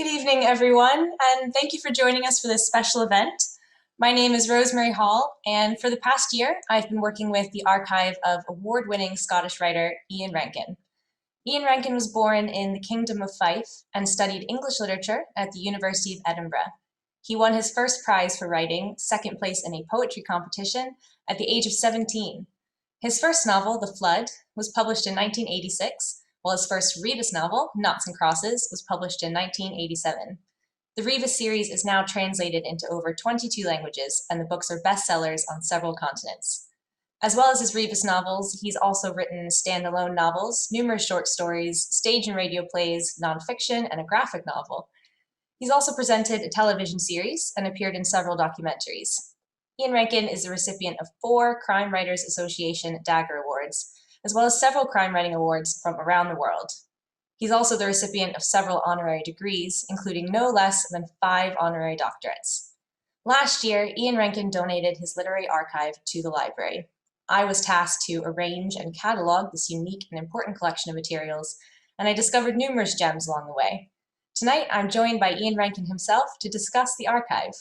Good evening, everyone, and thank you for joining us for this special event. My name is Rosemary Hall, and for the past year, I've been working with the archive of award-winning Scottish writer Ian Rankin. Ian Rankin was born in the Kingdom of Fife and studied English literature at the University of Edinburgh. He won his first prize for writing, second place in a poetry competition, at the age of 17. His first novel, The Flood, was published in 1986, while his first Rebus novel, Noughts and Crosses, was published in 1987. The Rebus series is now translated into over 22 languages, and the books are bestsellers on several continents. As well as his Rebus novels, he's also written standalone novels, numerous short stories, stage and radio plays, nonfiction, and a graphic novel. He's also presented a television series and appeared in several documentaries. Ian Rankin is the recipient of 4 Crime Writers Association Dagger Awards, as well as several crime writing awards from around the world. He's also the recipient of several honorary degrees, including no less than 5 honorary doctorates. Last year, Ian Rankin donated his literary archive to the library. I was tasked to arrange and catalog this unique and important collection of materials, and I discovered numerous gems along the way. Tonight, I'm joined by Ian Rankin himself to discuss the archive.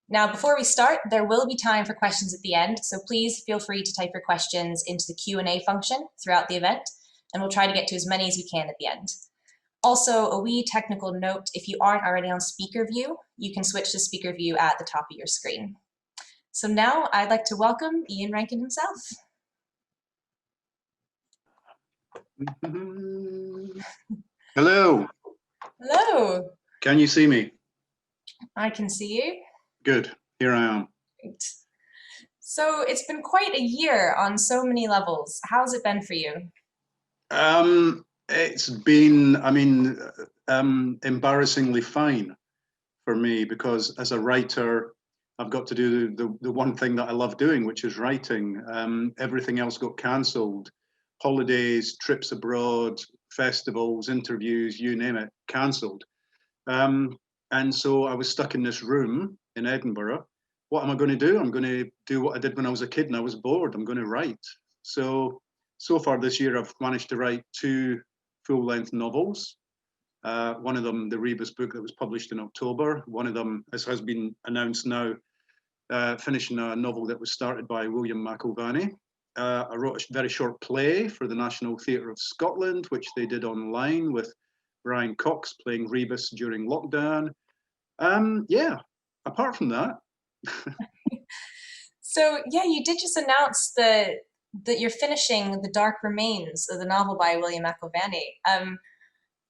Now, before we start, there will be time for questions at the end, so please feel free to type your questions into the Q&A function throughout the event, and we'll try to get to as many as we can at the end. Also, a wee technical note, if you aren't already on speaker view, you can switch to speaker view at the top of your screen. So now I'd like to welcome Ian Rankin himself. Hello. Hello. Can you see me? I can see you. Good. Here I am. Great. So it's been quite a year on so many levels. How's it been for you? It's been, embarrassingly fine for me, because as a writer, I've got to do the one thing that I love doing, which is writing. Everything else got cancelled. Holidays, trips abroad, festivals, interviews, you name it, cancelled. And so I was stuck in this room in Edinburgh. What am I going to do? I'm going to do what I did when I was a kid and I was bored. I'm going to write. So far this year, I've managed to write 2 full-length novels. One of them, the Rebus book that was published in October. One of them, as has been announced now, finishing a novel that was started by William McIlvanney. I wrote a very short play for the National Theatre of Scotland, which they did online with Brian Cox playing Rebus during lockdown. Yeah, apart from that. So yeah, you did just announce that you're finishing The Dark Remains, the novel by William McIlvanney.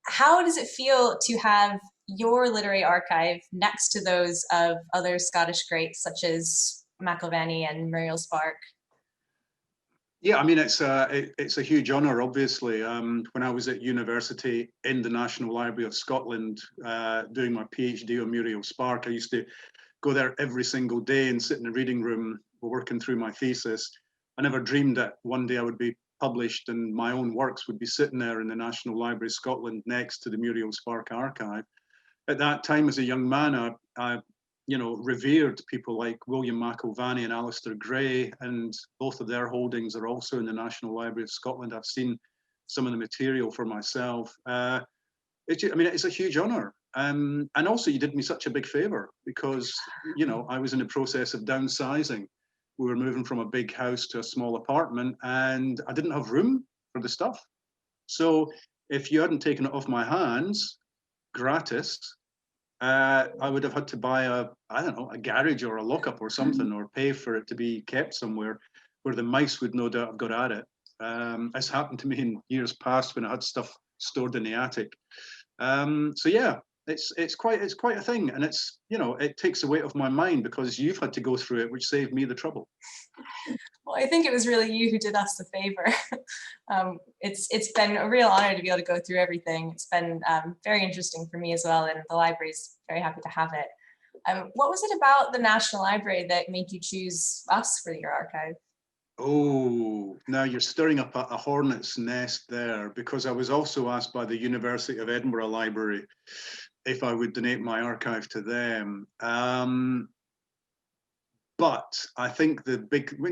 How does it feel to have your literary archive next to those of other Scottish greats such as McIlvanney and Muriel Spark? Yeah, it's a huge honour, obviously. When I was at university in the National Library of Scotland doing my PhD on Muriel Spark, I used to go there every single day and sit in the reading room working through my thesis. I never dreamed that one day I would be published and my own works would be sitting there in the National Library of Scotland next to the Muriel Spark archive. At that time, as a young man, I revered people like William McIlvanney and Alistair Gray, and both of their holdings are also in the National Library of Scotland. I've seen some of the material for myself. It's a huge honour. And also you did me such a big favour because, I was in the process of downsizing. We were moving from a big house to a small apartment and I didn't have room for the stuff. So if you hadn't taken it off my hands, gratis, I would have had to buy a garage or a lockup or something, or pay for it to be kept somewhere where the mice would no doubt have got at it. It's happened to me in years past when I had stuff stored in the attic. So yeah, it's quite a thing, and it takes the weight off my mind because you've had to go through it, which saved me the trouble. Well, I think it was really you who did us the favor. It's been a real honor to be able to go through everything. It's been very interesting for me as well, and the library's very happy to have it. What was it about the National Library that made you choose us for your archive? Oh, now you're stirring up a hornet's nest there, because I was also asked by the University of Edinburgh Library if I would donate my archive to them. But I think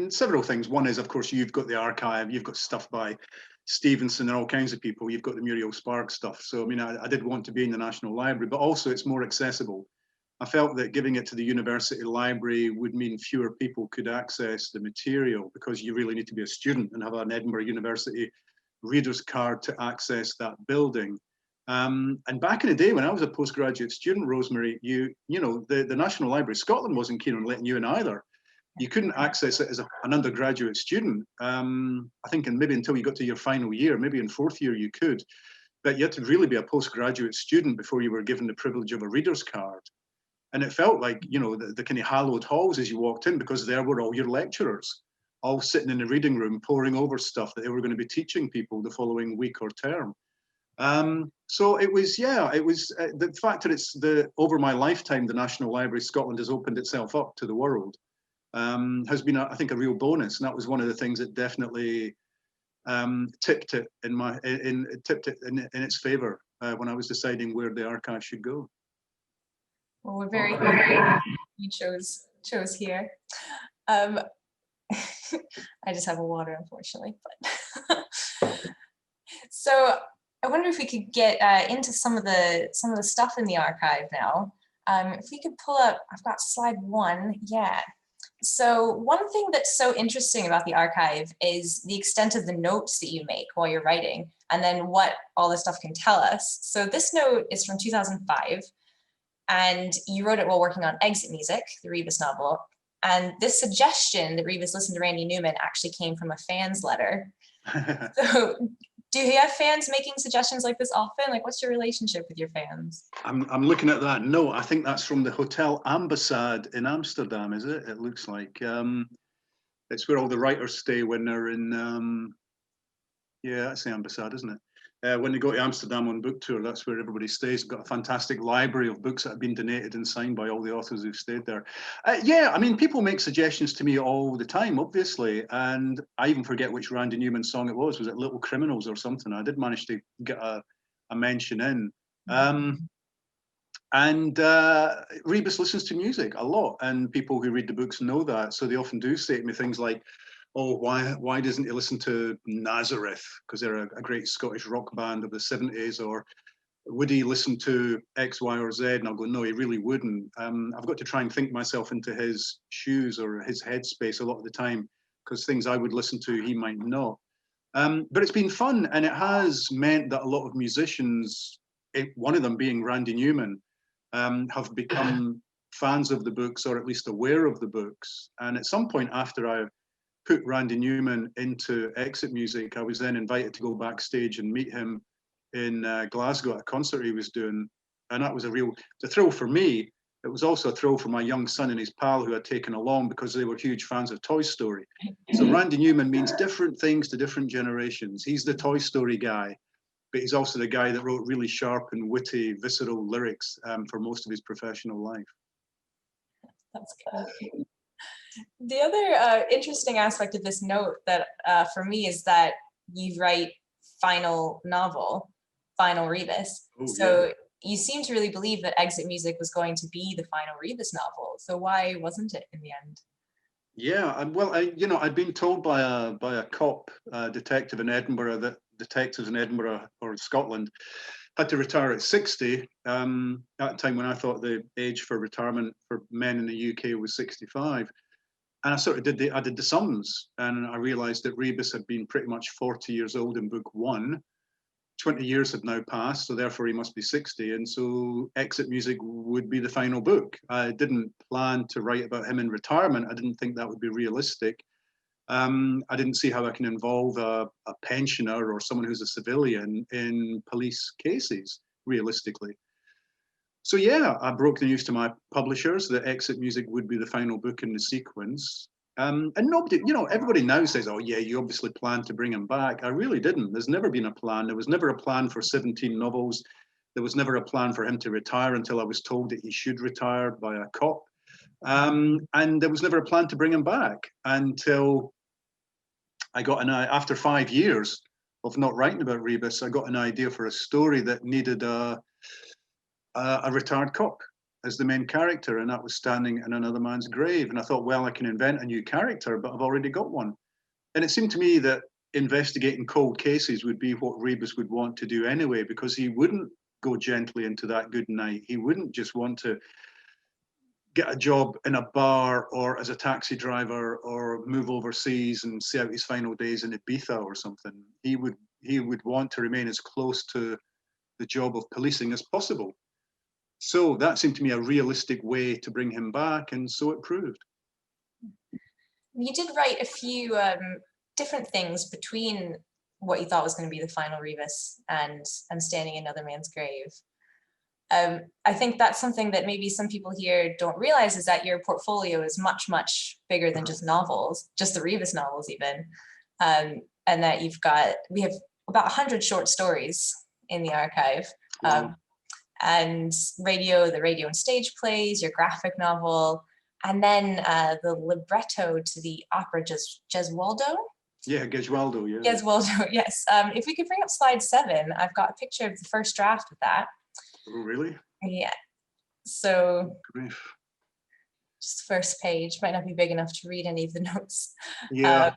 several things. One is, of course, you've got the archive, you've got stuff by Stevenson and all kinds of people. You've got the Muriel Spark stuff. So, I mean, I did want to be in the National Library, but also it's more accessible. I felt that giving it to the university library would mean fewer people could access the material, because you really need to be a student and have an Edinburgh University reader's card to access that building. And back in the day when I was a postgraduate student, Rosemary, you know, the National Library of Scotland wasn't keen on letting you in either. You couldn't access it as an undergraduate student. I think, and maybe until you got to your final year, maybe in fourth year you could, but you had to really be a postgraduate student before you were given the privilege of a reader's card. And it felt like, you know, the kind of hallowed halls as you walked in, because there were all your lecturers, all sitting in the reading room, poring over stuff that they were going to be teaching people the following week or term. So it was, yeah, it was the fact that it's over my lifetime, the National Library of Scotland has opened itself up to the world, has been, I think, a real bonus. And that was one of the things that definitely tipped it in its favour when I was deciding where the archive should go. Well, we're very happy you chose here. I just have a water, unfortunately. But so I wonder if we could get into some of the stuff in the archive now. If we could pull up, I've got slide 1. Yeah. So one thing that's so interesting about the archive is the extent of the notes that you make while you're writing, and then what all this stuff can tell us. So this note is from 2005. And you wrote it while working on Exit Music, the Rebus novel. And this suggestion that Rebus listened to Randy Newman actually came from a fan's letter. So do you have fans making suggestions like this often? Like, what's your relationship with your fans? I'm looking at that. No, I think that's from the Hotel Ambassade in Amsterdam, is it? It looks like. It's where all the writers stay when they're in, yeah, that's the Ambassade, isn't it? When they go to Amsterdam on book tour, that's where everybody stays. Got a fantastic library of books that have been donated and signed by all the authors who've stayed there. Yeah, I mean, people make suggestions to me all the time, obviously, and I even forget which Randy Newman song it was. Was it Little Criminals or something? I did manage to get a mention in. And Rebus listens to music a lot, and people who read the books know that. So they often do say to me things like, oh, why doesn't he listen to Nazareth? Because they're a great Scottish rock band of the 70s. Or would he listen to X, Y, or Z? And I'll go, no, he really wouldn't. I've got to try and think myself into his shoes or his headspace a lot of the time, because things I would listen to, he might not. But it's been fun, and it has meant that a lot of musicians, one of them being Randy Newman, have become fans of the books, or at least aware of the books. And at some point after I put Randy Newman into Exit Music, I was then invited to go backstage and meet him in Glasgow at a concert he was doing. And that was a thrill for me. It was also a thrill for my young son and his pal who had taken along, because they were huge fans of Toy Story. So Randy Newman means different things to different generations. He's the Toy Story guy, but he's also the guy that wrote really sharp and witty, visceral lyrics for most of his professional life. That's good. The other interesting aspect of this note that for me is that you write final novel, Final Rebus. Oh, so yeah. You seem to really believe that Exit Music was going to be the final Rebus novel. So why wasn't it in the end? Yeah, well, I'd been told by a cop detective in Edinburgh that detectives in Edinburgh or Scotland had to retire at 60. At a time when I thought the age for retirement for men in the UK was 65. And I sort of did the sums, and I realized that Rebus had been pretty much 40 years old in book 1. 20 years had now passed, so therefore he must be 60. And so Exit Music would be the final book. I didn't plan to write about him in retirement. I didn't think that would be realistic. I didn't see how I can involve a pensioner or someone who's a civilian in police cases, realistically. So yeah, I broke the news to my publishers that Exit Music would be the final book in the sequence. And nobody, everybody now says, oh yeah, you obviously planned to bring him back. I really didn't. There's never been a plan. There was never a plan for 17 novels. There was never a plan for him to retire until I was told that he should retire by a cop. And there was never a plan to bring him back until I got after 5 years of not writing about Rebus, I got an idea for a story that needed a retired cop as the main character, and that was standing in another man's grave. And I thought, well, I can invent a new character, but I've already got one. And it seemed to me that investigating cold cases would be what Rebus would want to do anyway, because he wouldn't go gently into that good night. He wouldn't just want to get a job in a bar or as a taxi driver or move overseas and see out his final days in Ibiza or something. He would want to remain as close to the job of policing as possible. So that seemed to me a realistic way to bring him back, and so it proved. You did write a few different things between what you thought was going to be the final Rebus and Standing in Another Man's Grave. I think that's something that maybe some people here don't realize, is that your portfolio is much, much bigger than just novels, just the Rebus novels even. And that we have about 100 short stories in the archive. Wow. And the radio and stage plays, your graphic novel, and then the libretto to the opera Gesualdo. Yeah, Gesualdo, yeah. Gesualdo, yes. If we could bring up slide 7, I've got a picture of the first draft of that. Oh, really? Yeah. So Grief. just the first page might not be big enough to read any of the notes. Yeah.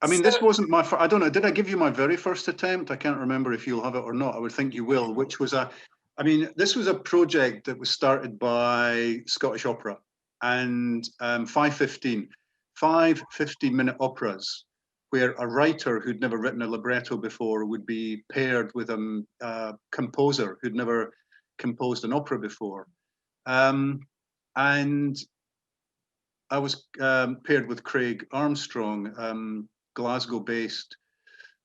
I mean, so, this wasn't my I don't know, did I give you my very first attempt? I can't remember if you'll have it or not. I would think you will, which was this was a project that was started by Scottish Opera, and 5 15-minute operas, where a writer who'd never written a libretto before would be paired with a composer who'd never composed an opera before. And I was paired with Craig Armstrong, Glasgow-based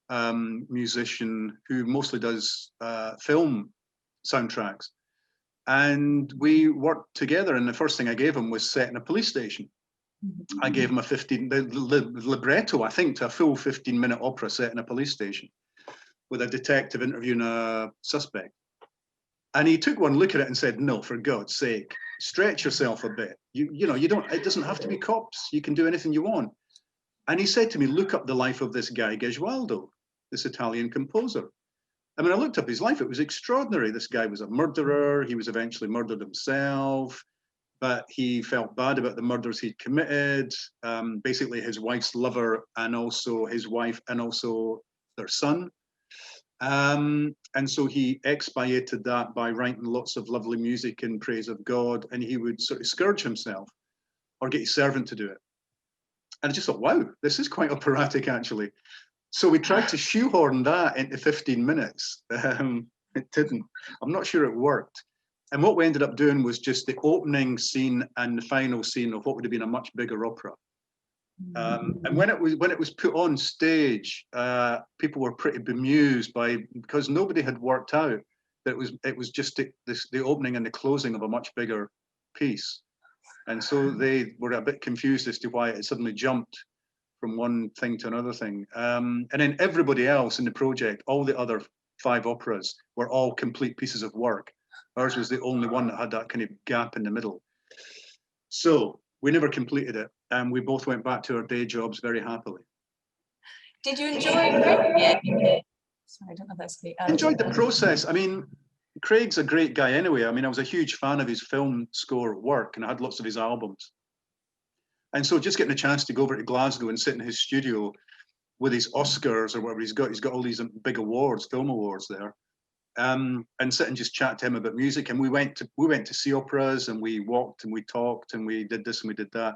musician who mostly does film soundtracks. And we worked together, and the first thing I gave him was set in a police station. I gave him the libretto, I think, to a full 15-minute opera set in a police station with a detective interviewing a suspect. And he took one look at it and said, "No, for God's sake, stretch yourself a bit. You know, it doesn't have to be cops. You can do anything you want." And he said to me, "Look up the life of this guy, Gesualdo, this Italian composer." I mean, I looked up his life. It was extraordinary. This guy was a murderer. He was eventually murdered himself, but he felt bad about the murders he'd committed. Basically, his wife's lover, and also his wife, and also their son. And so he expiated that by writing lots of lovely music in praise of God, and he would sort of scourge himself or get his servant to do it. And I just thought, wow, this is quite operatic, actually. So we tried to shoehorn that into 15 minutes. It didn't. I'm not sure it worked. And what we ended up doing was just the opening scene and the final scene of what would have been a much bigger opera. And when it was put on stage, people were pretty bemused because nobody had worked out that it was just the opening and the closing of a much bigger piece. And so they were a bit confused as to why it suddenly jumped from one thing to another thing. And then everybody else in the project, all the other 5 operas, were all complete pieces of work. Ours was the only one that had that kind of gap in the middle. So we never completed it, and we both went back to our day jobs very happily. Did you enjoy writing it? Sorry, I don't know if that's me. Enjoyed the process. I mean, Craig's a great guy anyway. I mean, I was a huge fan of his film score work, and I had lots of his albums. And so just getting a chance to go over to Glasgow and sit in his studio with his Oscars or whatever he's got all these big awards, film awards there, and sit and just chat to him about music. And we went to see operas, and we walked and we talked and we did this and we did that,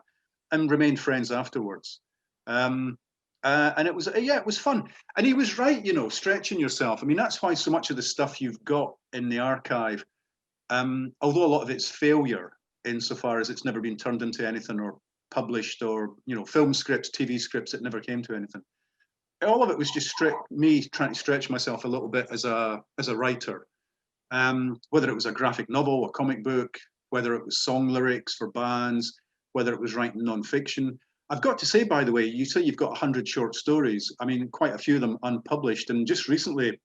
and remained friends afterwards. And it was fun. And he was right, you know, stretching yourself. I mean, that's why so much of the stuff you've got in the archive, although a lot of it's failure insofar as it's never been turned into anything or published, or, you know, film scripts, TV scripts that never came to anything. All of it was just me trying to stretch myself a little bit as a writer, whether it was a graphic novel, a comic book, whether it was song lyrics for bands, whether it was writing nonfiction. I've got to say, by the way, you say you've got 100 short stories. I mean, quite a few of them unpublished. And just recently,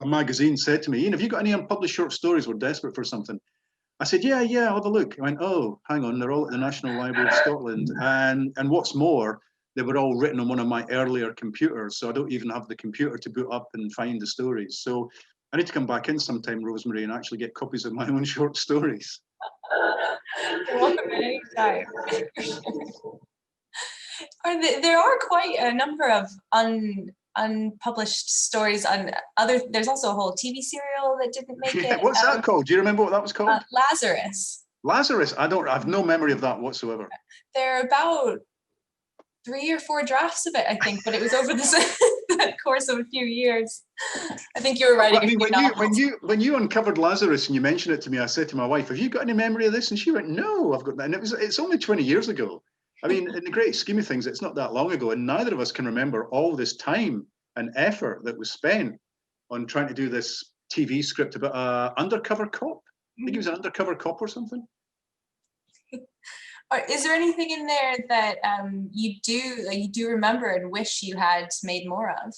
a magazine said to me, "Ian, have you got any unpublished short stories? We're desperate for something." I said, yeah, I'll have a look. I went, "Oh, hang on, they're all at the National Library of Scotland." And what's more, they were all written on one of my earlier computers, so I don't even have the computer to boot up and find the stories. So I need to come back in sometime, Rosemary, and actually get copies of my own short stories. You're welcome at any time. There are quite a number of unpublished stories on other. There's also a whole TV serial that didn't make Yeah, it. what's that called? Do you remember what that was called? Lazarus. Lazarus. I've no memory of that whatsoever. There are about 3 or 4 drafts of it, I think, but it was over the course of a few years. I think you were writing I mean, a few novels. when you uncovered Lazarus and you mentioned it to me, I said to my wife, "Have you got any memory of this?" And she went, "No, I've got that." And it's only 20 years ago. I mean, in the great scheme of things, it's not that long ago, and neither of us can remember all this time and effort that was spent on trying to do this TV script about an undercover cop. I think he was an undercover cop or something. Is there anything in there that you do remember and wish you had made more of?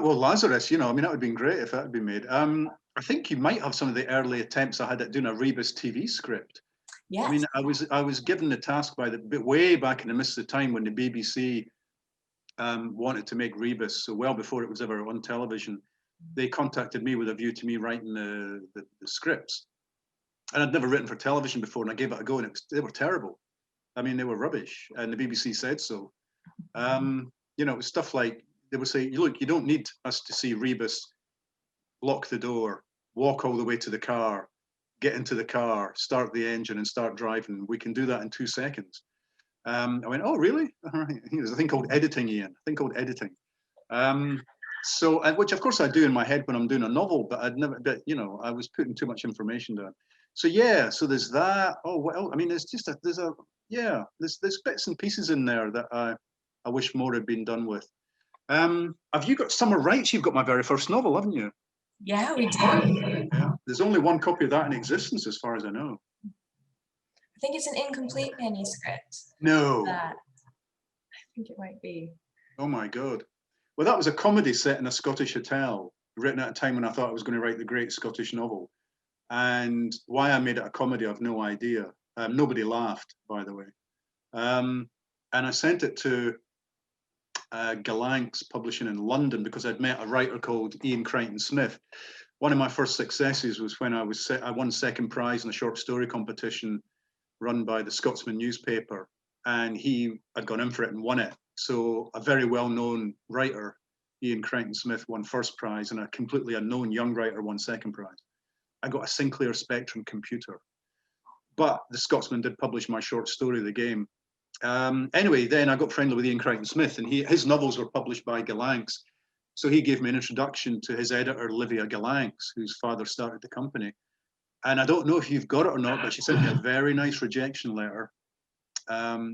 Well, Lazarus, I mean, that would have been great if that had been made. I think you might have some of the early attempts I had at doing a Rebus TV script. Yes. I mean, I was given the task way back in the midst of the time when the BBC wanted to make Rebus, so well before it was ever on television. They contacted me with a view to me writing the scripts. And I'd never written for television before, and I gave it a go, and they were terrible. I mean, they were rubbish, and the BBC said so. It was stuff like, they would say, "Look, you don't need us to see Rebus lock the door, walk all the way to the car, get into the car, start the engine and start driving. We can do that in 2 seconds." I went, "Oh, really?" All right. There's a thing called editing, Ian, a thing called editing. Which of course I do in my head when I'm doing a novel, but I was putting too much information down. So yeah, so there's that. Oh, well, I mean, there's bits and pieces in there that I wish more had been done with. Have you got Summer Rights? You've got my very first novel, haven't you? Yeah, we do. Yeah. There's only one copy of that in existence, as far as I know. I think it's an incomplete manuscript. No. I think it might be. Oh my God. Well, that was a comedy set in a Scottish hotel, written at a time when I thought I was going to write the great Scottish novel. And why I made it a comedy, I've no idea. Nobody laughed, by the way. And I sent it to Galanx Publishing in London because I'd met a writer called Ian Crichton Smith. One of my first successes was when I won second prize in a short story competition run by the Scotsman newspaper, and he had gone in for it and won it. So a very well-known writer, Ian Crichton Smith, won first prize, and a completely unknown young writer won second prize. I got a Sinclair Spectrum computer, but the Scotsman did publish my short story, The Game. Anyway, then I got friendly with Ian Crichton Smith, and his novels were published by Galanx. So he gave me an introduction to his editor, Livia Galanx, whose father started the company. And I don't know if you've got it or not, but she sent me a very nice rejection letter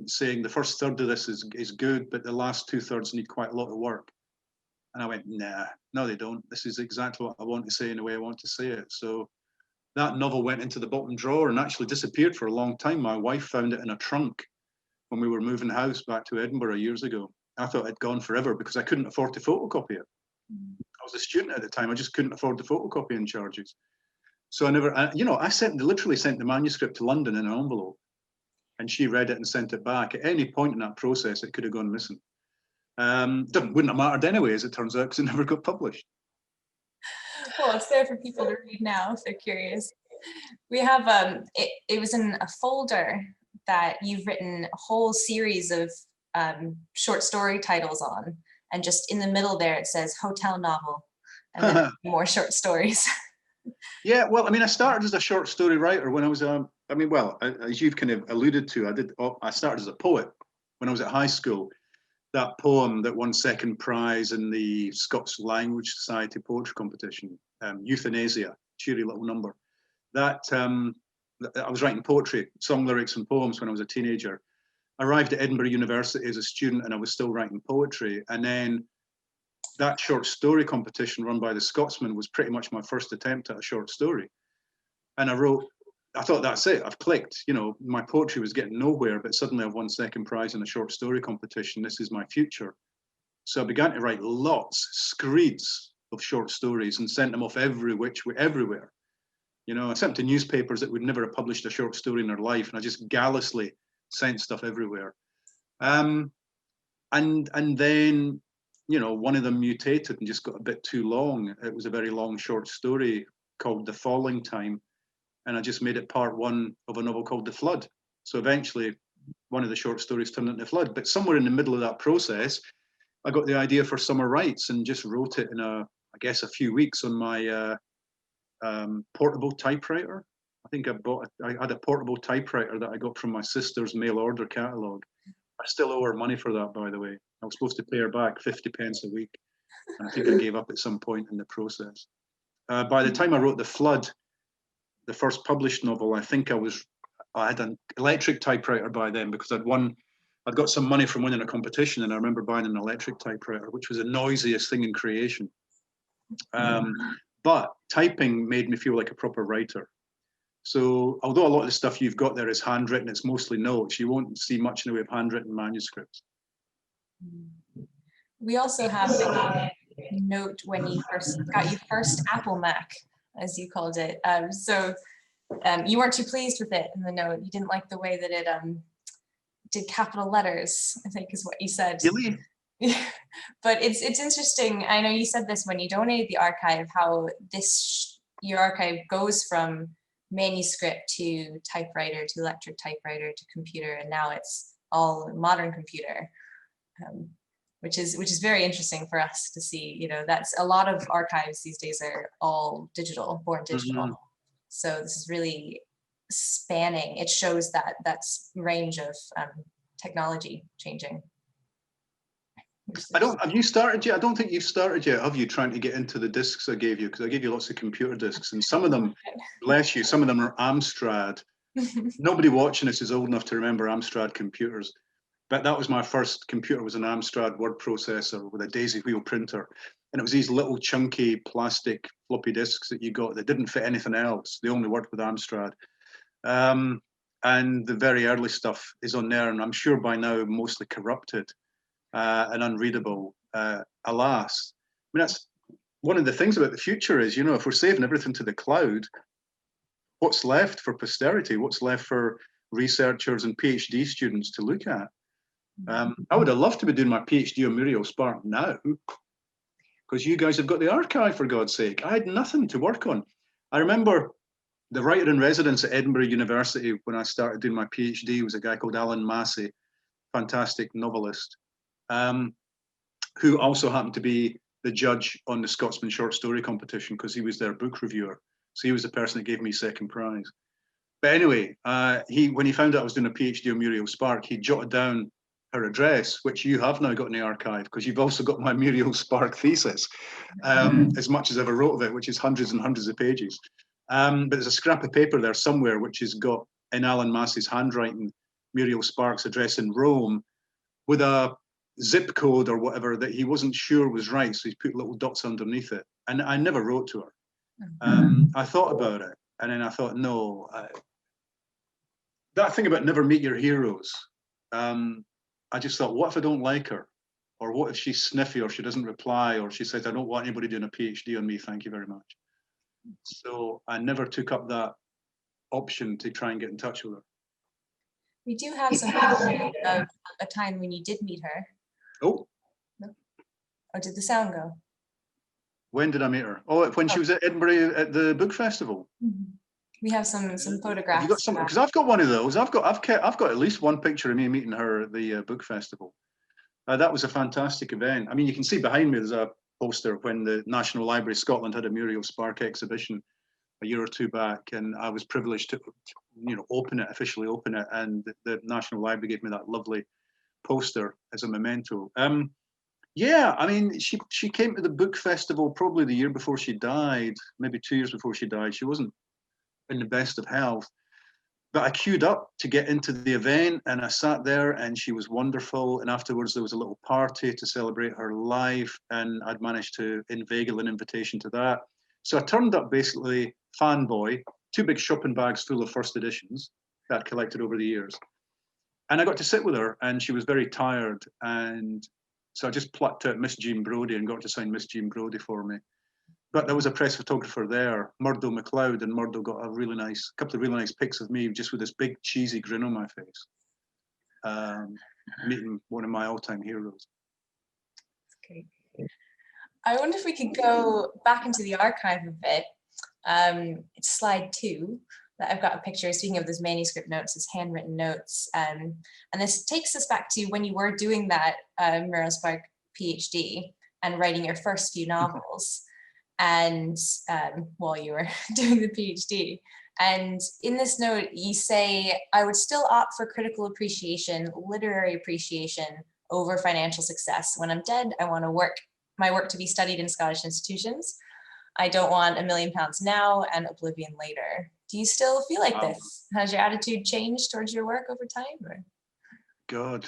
saying the first third of this is good, but the last 2/3 need quite a lot of work. And I went, nah, no, they don't. This is exactly what I want to say in the way I want to say it. So that novel went into the bottom drawer and actually disappeared for a long time. My wife found it in a trunk when we were moving house back to Edinburgh years ago. I thought it'd gone forever because I couldn't afford to photocopy it. I was a student at the time. I just couldn't afford the photocopying charges. So I literally sent the manuscript to London in an envelope, and she read it and sent it back. At any point in that process, it could have gone missing. Wouldn't have mattered anyway, as it turns out, because it never got published. Well, it's there for people to read now if they're curious. We have it was in a folder that you've written a whole series of short story titles on, and just in the middle there it says hotel novel, and then more short stories. Yeah, well, I mean, I started as a short story writer when I was, as you've kind of alluded to, I started as a poet when I was at high school. That poem that won second prize in the Scots Language Society poetry competition, Euthanasia, cheery little number. That I was writing poetry, song lyrics and poems when I was a teenager. I arrived at Edinburgh University as a student and I was still writing poetry. And then that short story competition run by the Scotsman was pretty much my first attempt at a short story. And I thought, that's it, I've clicked. My poetry was getting nowhere, but suddenly I've won second prize in a short story competition. This is my future. So I began to write screeds of short stories and sent them off everywhere. I sent them to newspapers that would never have published a short story in their life, and I just callously sent stuff everywhere. And then, one of them mutated and just got a bit too long. It was a very long short story called The Falling Time, and I just made it part one of a novel called The Flood. So eventually, one of the short stories turned into Flood. But somewhere in the middle of that process, I got the idea for Summer Writes and just wrote it in I guess a few weeks on my portable typewriter. I think I had a portable typewriter that I got from my sister's mail order catalogue. I still owe her money for that, by the way. I was supposed to pay her back 50 pence a week, and I think I gave up at some point in the process. By the time I wrote The Flood, the first published novel, I think I had an electric typewriter by then, because I'd got some money from winning a competition, and I remember buying an electric typewriter, which was the noisiest thing in creation. But typing made me feel like a proper writer. So although a lot of the stuff you've got there is handwritten, it's mostly notes, you won't see much in the way of handwritten manuscripts. We also have a note when you first got your first Apple Mac, as you called it. You weren't too pleased with it in the note. You didn't like the way that it did capital letters, I think is what you said. Really? But it's interesting. I know you said this when you donated the archive, how your archive goes from manuscript to typewriter to electric typewriter to computer, and now it's all modern computer, which is very interesting for us to see. You know, that's a lot of archives these days are all digital, born digital. Mm-hmm. So this is really spanning. It shows that's range of technology changing. Have you started yet? I don't think you've started yet, have you, trying to get into the discs I gave you? Because I gave you lots of computer discs, and some of them, bless you, some of them are Amstrad. Nobody watching this is old enough to remember Amstrad computers, but that was my first computer, was an Amstrad word processor with a daisy wheel printer. And it was these little chunky plastic floppy disks that you got that didn't fit anything else. They only worked with Amstrad. And the very early stuff is on there, and I'm sure by now mostly corrupted. And unreadable, alas. I mean, that's one of the things about the future is, you know, if we're saving everything to the cloud, what's left for posterity? What's left for researchers and PhD students to look at? I would have loved to be doing my PhD on Muriel Spark now, because you guys have got the archive, for God's sake. I had nothing to work on. I remember the writer in residence at Edinburgh University when I started doing my PhD was a guy called Alan Massey, fantastic novelist. Who also happened to be the judge on the Scotsman Short Story Competition, because he was their book reviewer. So he was the person that gave me second prize. But anyway, when he found out I was doing a PhD on Muriel Spark, he jotted down her address, which you have now got in the archive, because you've also got my Muriel Spark thesis, as much as I ever wrote of it, which is hundreds and hundreds of pages. But there's a scrap of paper there somewhere, which has got, in Alan Massey's handwriting, Muriel Spark's address in Rome, with a zip code or whatever that he wasn't sure was right, so he put little dots underneath it. And I never wrote to her. I thought about it, and then I thought, no, that thing about never meet your heroes, I just thought, what if I don't like her? Or what if she's sniffy, or she doesn't reply, or she says, I don't want anybody doing a PhD on me, thank you very much. So I never took up that option to try and get in touch with her. We do have some memory of a time when you did meet her. Oh. No? Or did the sound go? When did I meet her? Oh, when she was at Edinburgh at the book festival. Mm-hmm. We have some photographs. You got some, because I've got one of those. I've got at least one picture of me meeting her at the book festival. That was a fantastic event. I mean, you can see behind me there's a poster when the National Library of Scotland had a Muriel Spark exhibition a year or two back, and I was privileged to, you know, officially open it, and the National Library gave me that lovely poster as a memento. Yeah, I mean, she came to the book festival probably the year before she died, maybe 2 years before she died. She wasn't in the best of health, but I queued up to get into the event, and I sat there, and she was wonderful. And afterwards there was a little party to celebrate her life, and I'd managed to inveigle an invitation to that. So I turned up basically fanboy, 2 big shopping bags full of first editions that I'd collected over the years. And I got to sit with her, and she was very tired. And so I just plucked out Miss Jean Brodie and got to sign Miss Jean Brodie for me. But there was a press photographer there, Murdo MacLeod, and Murdo got a couple of really nice pics of me just with this big cheesy grin on my face, meeting one of my all-time heroes. Okay. I wonder if we could go back into the archive a bit. It's slide 2 that I've got a picture. Speaking of those manuscript notes, those handwritten notes, and this takes us back to when you were doing that Muriel Spark PhD and writing your first few novels, and while you were doing the PhD. And in this note, you say, I would still opt for critical appreciation, literary appreciation over financial success. When I'm dead, I want my work to be studied in Scottish institutions. I don't want £1 million now and oblivion later. Do you still feel like this? Has your attitude changed towards your work over time? Or? God.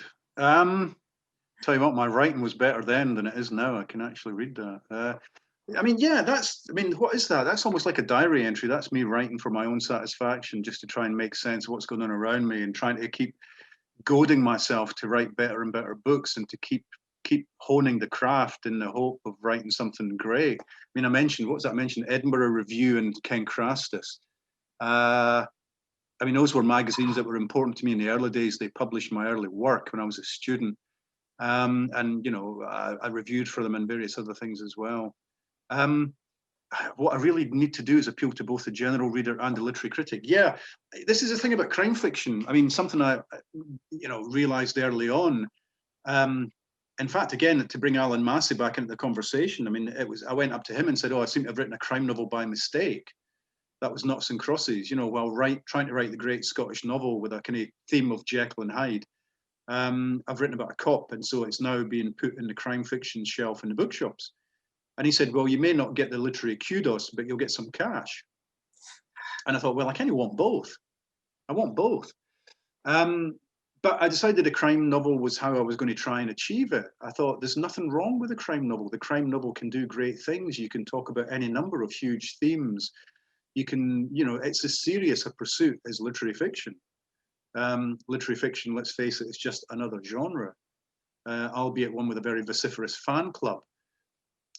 Tell you what, my writing was better then than it is now. I can actually read that. I mean, yeah, what is that? That's almost like a diary entry. That's me writing for my own satisfaction, just to try and make sense of what's going on around me and trying to keep goading myself to write better and better books and to keep honing the craft in the hope of writing something great. I mean, I mentioned Edinburgh Review and Ken Crastus. I mean, those were magazines that were important to me in the early days. They published my early work when I was a student. And, you know, I reviewed for them and various other things as well. What I really need to do is appeal to both the general reader and the literary critic. Yeah, this is the thing about crime fiction. I mean, something I, realized early on. In fact, again, to bring Alan Massey back into the conversation, I mean, I went up to him and said, oh, I seem to have written a crime novel by mistake. That was Noughts and Crosses, while trying to write the great Scottish novel with a kind of theme of Jekyll and Hyde. I've written about a cop, and so it's now being put in the crime fiction shelf in the bookshops. And he said, well, you may not get the literary kudos, but you'll get some cash. And I thought, well, I kind of want both. I want both. But I decided a crime novel was how I was going to try and achieve it. I thought there's nothing wrong with a crime novel. The crime novel can do great things. You can talk about any number of huge themes. You can, it's as serious a pursuit as literary fiction. Literary fiction, let's face it, is just another genre, albeit one with a very vociferous fan club.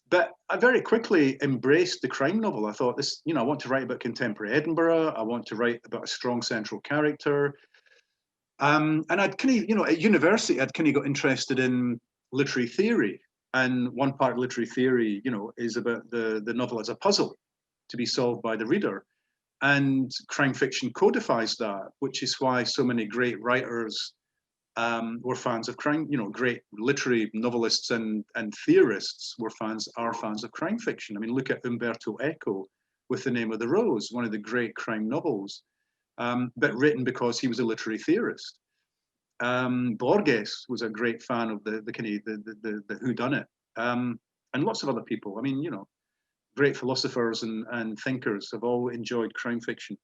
But I very quickly embraced the crime novel. I thought I want to write about contemporary Edinburgh. I want to write about a strong central character. And I'd kind of, at university, I'd kind of got interested in literary theory. And one part of literary theory, is about the novel as a puzzle to be solved by the reader. And crime fiction codifies that, which is why so many great writers were fans of crime. Great literary novelists and theorists are fans of crime fiction. I mean, look at Umberto Eco with The Name of the Rose, one of the great crime novels, but written because he was a literary theorist. Borges was a great fan of the whodunit, and lots of other people. I mean, great philosophers and thinkers have all enjoyed crime fiction.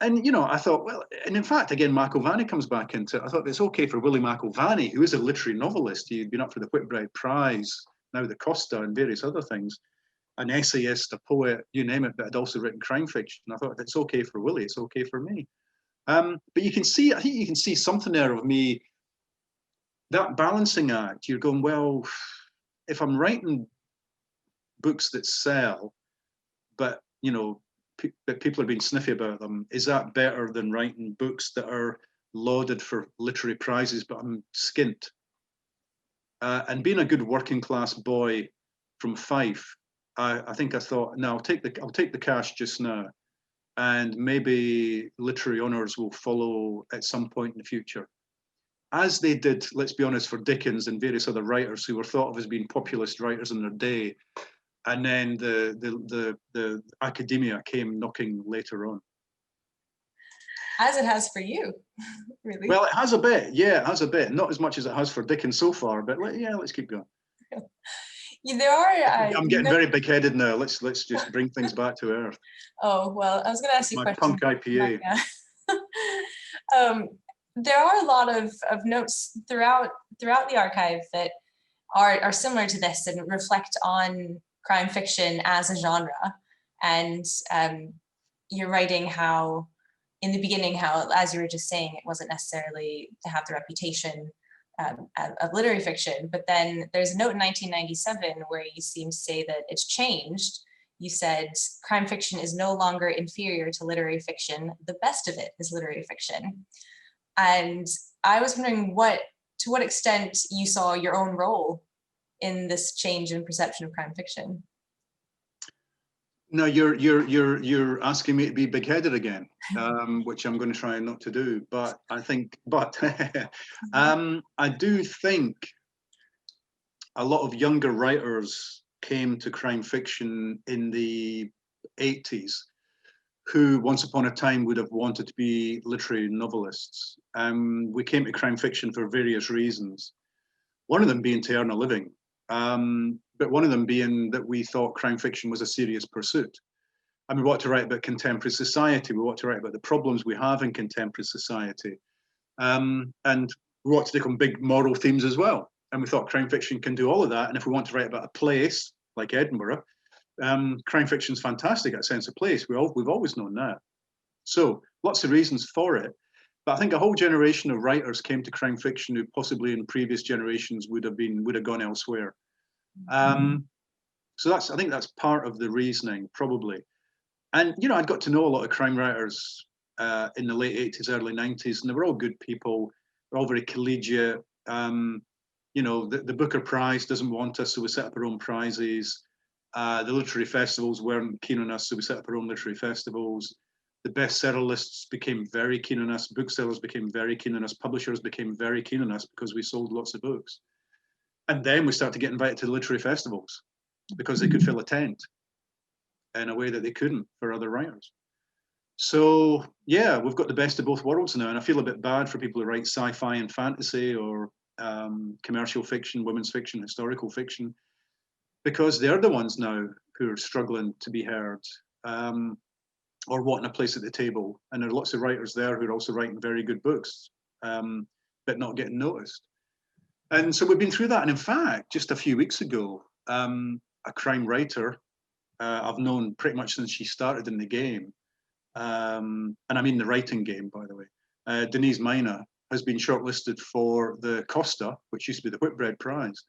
And, I thought, well, and in fact, again, McIlvanney comes back into it. I thought it's okay for Willie McIlvanney, who is a literary novelist. He'd been up for the Whitbread Prize, now the Costa and various other things, an essayist, a poet, you name it, but had also written crime fiction. I thought, it's okay for Willie, it's okay for me. But I think you can see something there of me, that balancing act. You're going, well, if I'm writing books that sell, but but people are being sniffy about them, is that better than writing books that are lauded for literary prizes but I'm skint? And being a good working class boy from Fife, I think I thought, no, I'll take the cash just now, and maybe literary honours will follow at some point in the future, as they did, let's be honest, for Dickens and various other writers who were thought of as being populist writers in their day. And then the academia came knocking later on. As it has for you, really. Well, it has a bit, yeah, it has a bit. Not as much as it has for Dickens so far, but yeah, let's keep going. There are. I'm getting very big-headed now. Let's just bring things back to earth. Oh well, I was going to ask you a question. My punk IPA. There are a lot of notes throughout the archive that are similar to this and reflect on crime fiction as a genre. And you're writing how, in the beginning, how, as you were just saying, it wasn't necessarily to have the reputation of literary fiction. But then there's a note in 1997 where you seem to say that it's changed. You said, crime fiction is no longer inferior to literary fiction. The best of it is literary fiction. And I was wondering to what extent you saw your own role in this change in perception of crime fiction. No, you're asking me to be big-headed again, which I'm going to try not to do. But I do think a lot of younger writers came to crime fiction in the 80s who once upon a time would have wanted to be literary novelists. We came to crime fiction for various reasons. One of them being to earn a living, but one of them being that we thought crime fiction was a serious pursuit. And we want to write about contemporary society. We want to write about the problems we have in contemporary society. And we want to take on big moral themes as well. And we thought crime fiction can do all of that. And if we want to write about a place like Edinburgh, crime fiction is fantastic at Sense of Place. We've always known that. So lots of reasons for it. But I think a whole generation of writers came to crime fiction who possibly in previous generations would have gone elsewhere. So I think that's part of the reasoning, probably. And I'd got to know a lot of crime writers in the late 80s, early 90s, and they were all good people. They're all very collegiate. The Booker Prize doesn't want us, so we set up our own prizes. The literary festivals weren't keen on us, so we set up our own literary festivals. The bestseller lists became very keen on us. Booksellers became very keen on us. Publishers became very keen on us because we sold lots of books. And then we started to get invited to the literary festivals because they could fill a tent in a way that they couldn't for other writers. So yeah, we've got the best of both worlds now, and I feel a bit bad for people who write sci-fi and fantasy or commercial fiction, women's fiction, historical fiction, because they're the ones now who are struggling to be heard or wanting a place at the table. And there are lots of writers there who are also writing very good books, but not getting noticed. And so we've been through that. And in fact, just a few weeks ago, a crime writer I've known pretty much since she started in the game, and I mean the writing game, by the way, Denise Mina has been shortlisted for the Costa, which used to be the Whitbread Prize.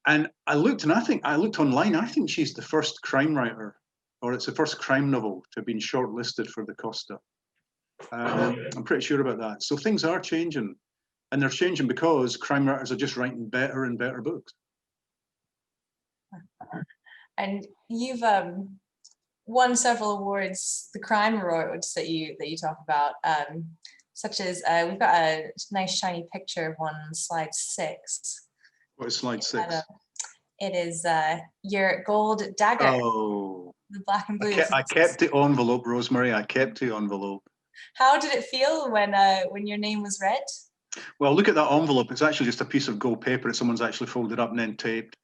And I looked online, I think she's the first crime writer, or it's the first crime novel to have been shortlisted for the Costa. I'm pretty sure about that. So things are changing, and they're changing because crime writers are just writing better and better books. And you've won several awards, the crime awards that you talk about, such as we've got a nice shiny picture of one on slide 6. What is slide 6? It is your gold dagger. Oh, the black and blue. I kept the envelope, Rosemary. I kept the envelope. How did it feel when your name was read? Well, look at that envelope. It's actually just a piece of gold paper that someone's actually folded up and then taped.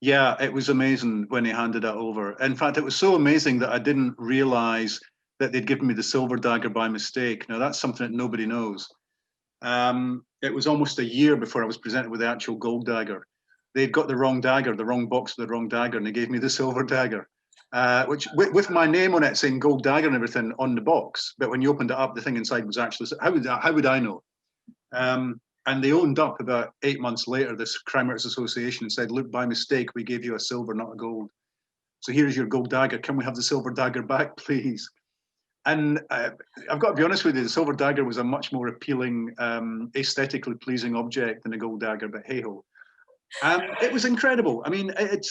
Yeah, it was amazing when he handed it over. In fact, it was so amazing that I didn't realize that they'd given me the silver dagger by mistake. Now, that's something that nobody knows. It was almost a year before I was presented with the actual gold dagger. They'd got the wrong dagger, the wrong box with the wrong dagger, and they gave me the silver dagger, which with my name on it saying gold dagger and everything on the box. But when you opened it up, the thing inside was actually, how would I know? And they owned up about 8 months later, this Crime Writers Association, and said, look, by mistake, we gave you a silver, not a gold. So here's your gold dagger. Can we have the silver dagger back, please? And I've got to be honest with you, the silver dagger was a much more appealing, aesthetically pleasing object than a gold dagger, but hey-ho. It was incredible. I mean, it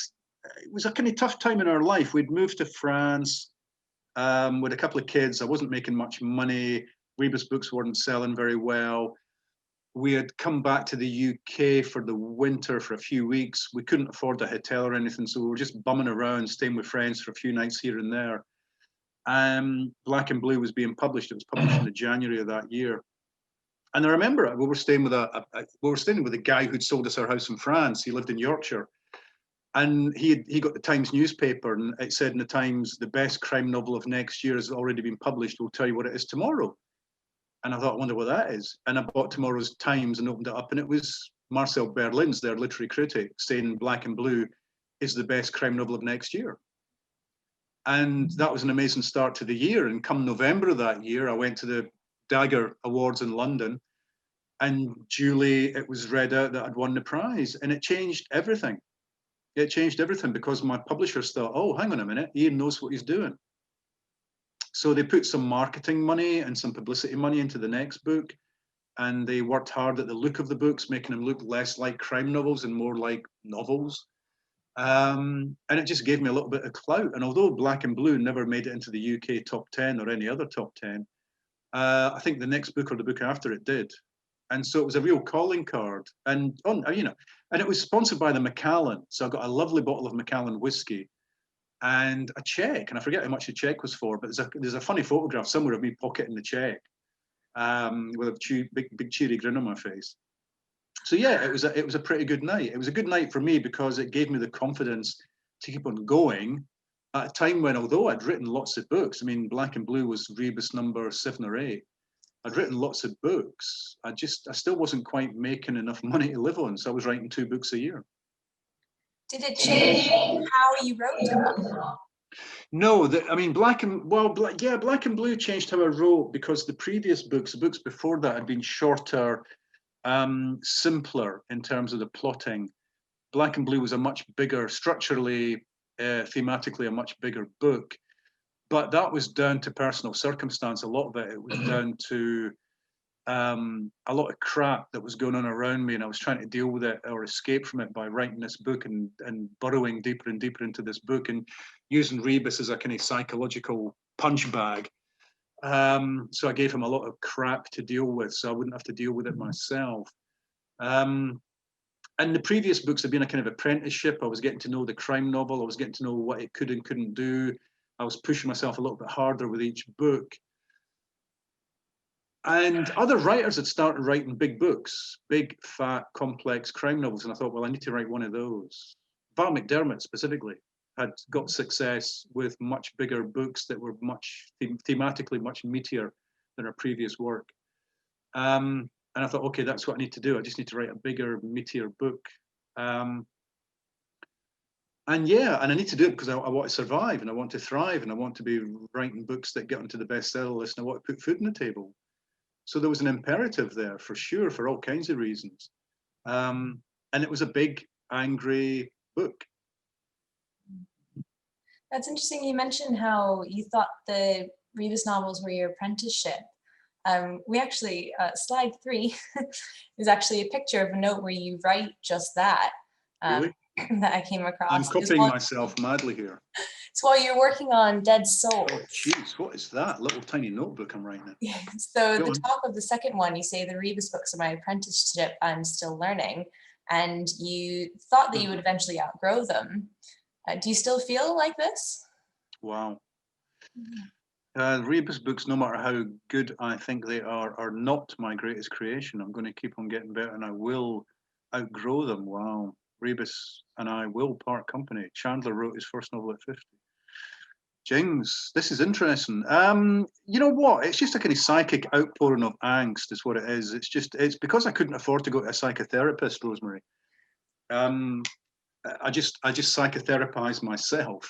was a kind of tough time in our life. We'd moved to France with a couple of kids. I wasn't making much money. Rebus books weren't selling very well. We had come back to the UK for the winter for a few weeks. We couldn't afford a hotel or anything, so we were just bumming around, staying with friends for a few nights here and there. Black and Blue was being published. It was published in the January of that year. And I remember we were staying with a guy who'd sold us our house in France. He lived in Yorkshire. And he got the Times newspaper, and it said in the Times, the best crime novel of next year has already been published. We'll tell you what it is tomorrow. And I thought, I wonder what that is. And I bought tomorrow's Times and opened it up, and it was Marcel Berlins, their literary critic, saying Black and Blue is the best crime novel of next year. And that was an amazing start to the year. And come November of that year, I went to the Dagger Awards in London, and duly it was read out that I'd won the prize, and it changed everything. It changed everything because my publishers thought, oh, hang on a minute, Ian knows what he's doing. So they put some marketing money and some publicity money into the next book, and they worked hard at the look of the books, making them look less like crime novels and more like novels. And it just gave me a little bit of clout. And although Black and Blue never made it into the UK top 10 or any other top 10, I think the next book or the book after it did. And so it was a real calling card. And and it was sponsored by the Macallan. So I got a lovely bottle of Macallan whiskey and a check. And I forget how much the check was for, but there's a funny photograph somewhere of me pocketing the check with a big cheery grin on my face. So yeah, it was a pretty good night. It was a good night for me because it gave me the confidence to keep on going at a time when, although I'd written lots of books, I mean, Black and Blue was Rebus number 7 or 8. I'd written lots of books. I still wasn't quite making enough money to live on, so I was writing 2 books a year. Did it change how you wrote? No, I mean, Black and Blue changed how I wrote because the previous books, the books before that, had been shorter, simpler in terms of the plotting. Black and Blue was a much bigger, structurally, thematically, a much bigger book. But that was down to personal circumstance. A lot of it was down to a lot of crap that was going on around me, and I was trying to deal with it or escape from it by writing this book and burrowing deeper and deeper into this book and using Rebus as a kind of psychological punch bag. So I gave him a lot of crap to deal with, so I wouldn't have to deal with it myself. And the previous books have been a kind of apprenticeship. I was getting to know the crime novel. I was getting to know what it could and couldn't do. I was pushing myself a little bit harder with each book. And other writers had started writing big books, big, fat, complex crime novels. And I thought, well, I need to write one of those. Val McDermott specifically had got success with much bigger books that were much thematically much meatier than her previous work. And I thought, okay, that's what I need to do. I just need to write a bigger, meatier book. And yeah, and I need to do it because I want to survive and I want to thrive and I want to be writing books that get onto the bestseller list and I want to put food on the table. So there was an imperative there for sure, for all kinds of reasons. And it was a big, angry book. That's interesting. You mentioned how you thought the Rebus novels were your apprenticeship. We actually, slide 3 is actually a picture of a note where you write just that. Really? That I came across. I'm copying myself madly here. It's while you're working on Dead Souls. Oh, jeez, what is that? Little tiny notebook I'm writing in. So the top of the second one, you say the Rebus books are my apprenticeship. I'm still learning. And you thought that you would eventually outgrow them. Do you still feel like this? Wow. Rebus books, no matter how good I think they are not my greatest creation. I'm going to keep on getting better and I will outgrow them. Wow. Rebus and I will part company. Chandler wrote his first novel at 50. Jings, this is interesting. You know what? It's just a kind of psychic outpouring of angst is what it is. It's because I couldn't afford to go to a psychotherapist, Rosemary. I just psychotherapize myself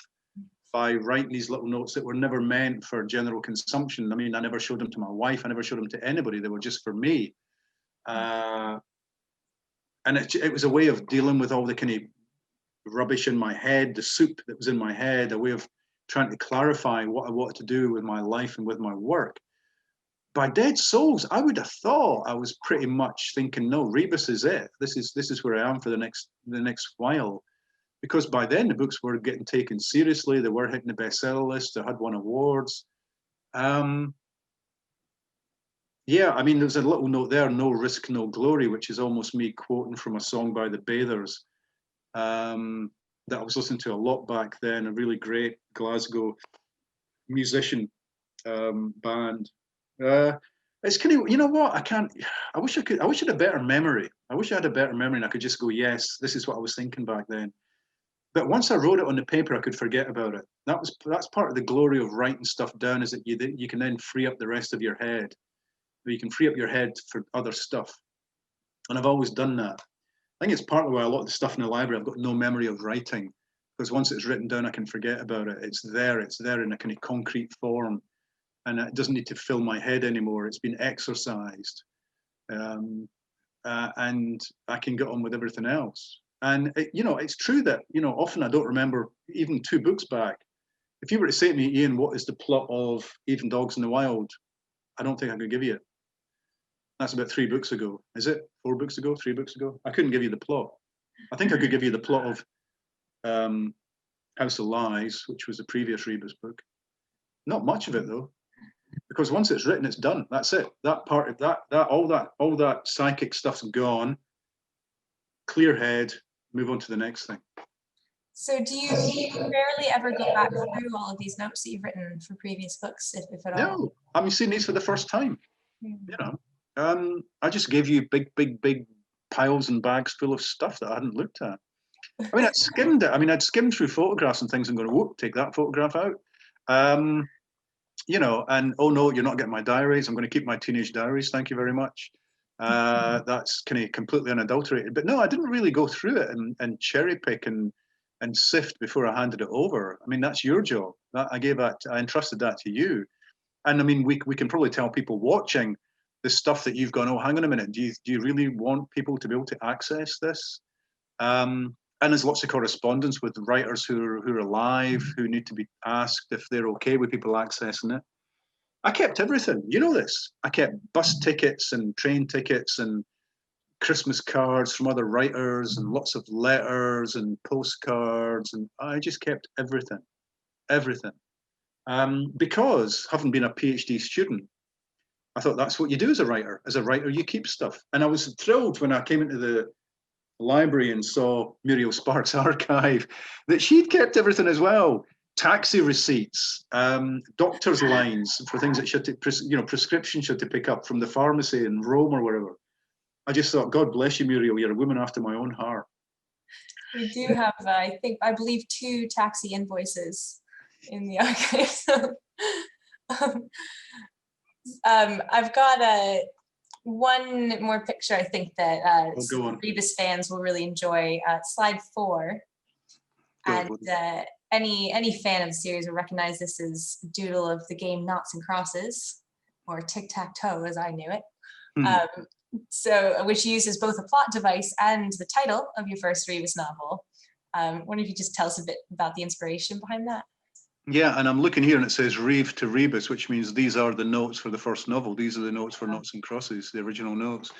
by writing these little notes that were never meant for general consumption. I mean, I never showed them to my wife. I never showed them to anybody. They were just for me. And it was a way of dealing with all the kind of rubbish in my head, the soup that was in my head, a way of trying to clarify what I wanted to do with my life and with my work. By Dead Souls, I would have thought I was pretty much thinking, no, Rebus is it. This is where I am for the next while. Because by then the books were getting taken seriously, they were hitting the bestseller list, they had won awards. Yeah, I mean, there's a little note there, no risk, no glory, which is almost me quoting from a song by the Bathers that I was listening to a lot back then, a really great Glasgow musician band. It's kind of, you know what, I wish I had a better memory. I wish I had a better memory and I could just go, yes, this is what I was thinking back then. But once I wrote it on the paper, I could forget about it. That's part of the glory of writing stuff down, is that you can then free up the rest of your head. You can free up your head for other stuff. And I've always done that. I think it's partly why a lot of the stuff in the library, I've got no memory of writing, because once it's written down, I can forget about it. It's there in a kind of concrete form, and it doesn't need to fill my head anymore. It's been exercised, and I can get on with everything else. And it's true that often I don't remember even 2 books back. If you were to say to me, Ian, what is the plot of Even Dogs in the Wild? I don't think I could give you it. That's about 3 books ago. Is it 4 books ago? 3 books ago? I couldn't give you the plot. I think I could give you the plot of House of Lies, which was the previous Rebus book. Not much of it though. because once it's written, it's done. That's it. That part of all that psychic stuff's gone. Clear head, move on to the next thing. So do you rarely ever go back through all of these notes that you've written for previous books, if at all? No, I'm seeing these for the first time. You know, I just gave you big piles and bags full of stuff that I hadn't looked at. I mean, I'd skimmed it. I mean, I'd skimmed through photographs and things and gone, whoop, take that photograph out. You know, and oh no, you're not getting my diaries. I'm going to keep my teenage diaries. Thank you very much. That's kind of completely unadulterated. But no, I didn't really go through it and cherry pick and sift before I handed it over. I mean, that's your job. I entrusted that to you. And I mean, we can probably tell people watching the stuff that you've gone, oh, hang on a minute, do you really want people to be able to access this? And there's lots of correspondence with writers who are alive, who need to be asked if they're okay with people accessing it. I kept everything. You know this. I kept bus tickets and train tickets and Christmas cards from other writers and lots of letters and postcards. And I just kept everything. Because having been a PhD student, I thought that's what you do as a writer. As a writer, you keep stuff. And I was thrilled when I came into the library and saw Muriel Spark's archive that she'd kept everything as well. Taxi receipts, doctor's lines for things that she had to, prescriptions she had to pick up from the pharmacy in Rome or wherever. I just thought, God bless you, Muriel. You're a woman after my own heart. We do have, I believe, 2 taxi invoices in the archive. So, I've got one more picture I think that Rebus fans will really enjoy. Slide 4. And any fan of the series will recognize this as a doodle of the game Noughts and Crosses, or tic-tac-toe as I knew it. So, which uses both a plot device and the title of your first Rebus novel. Wonder if you just tell us a bit about the inspiration behind that. Yeah, and I'm looking here and it says Reve to Rebus, which means these are the notes for the first novel. These are the notes for Noughts and Crosses, the original notes.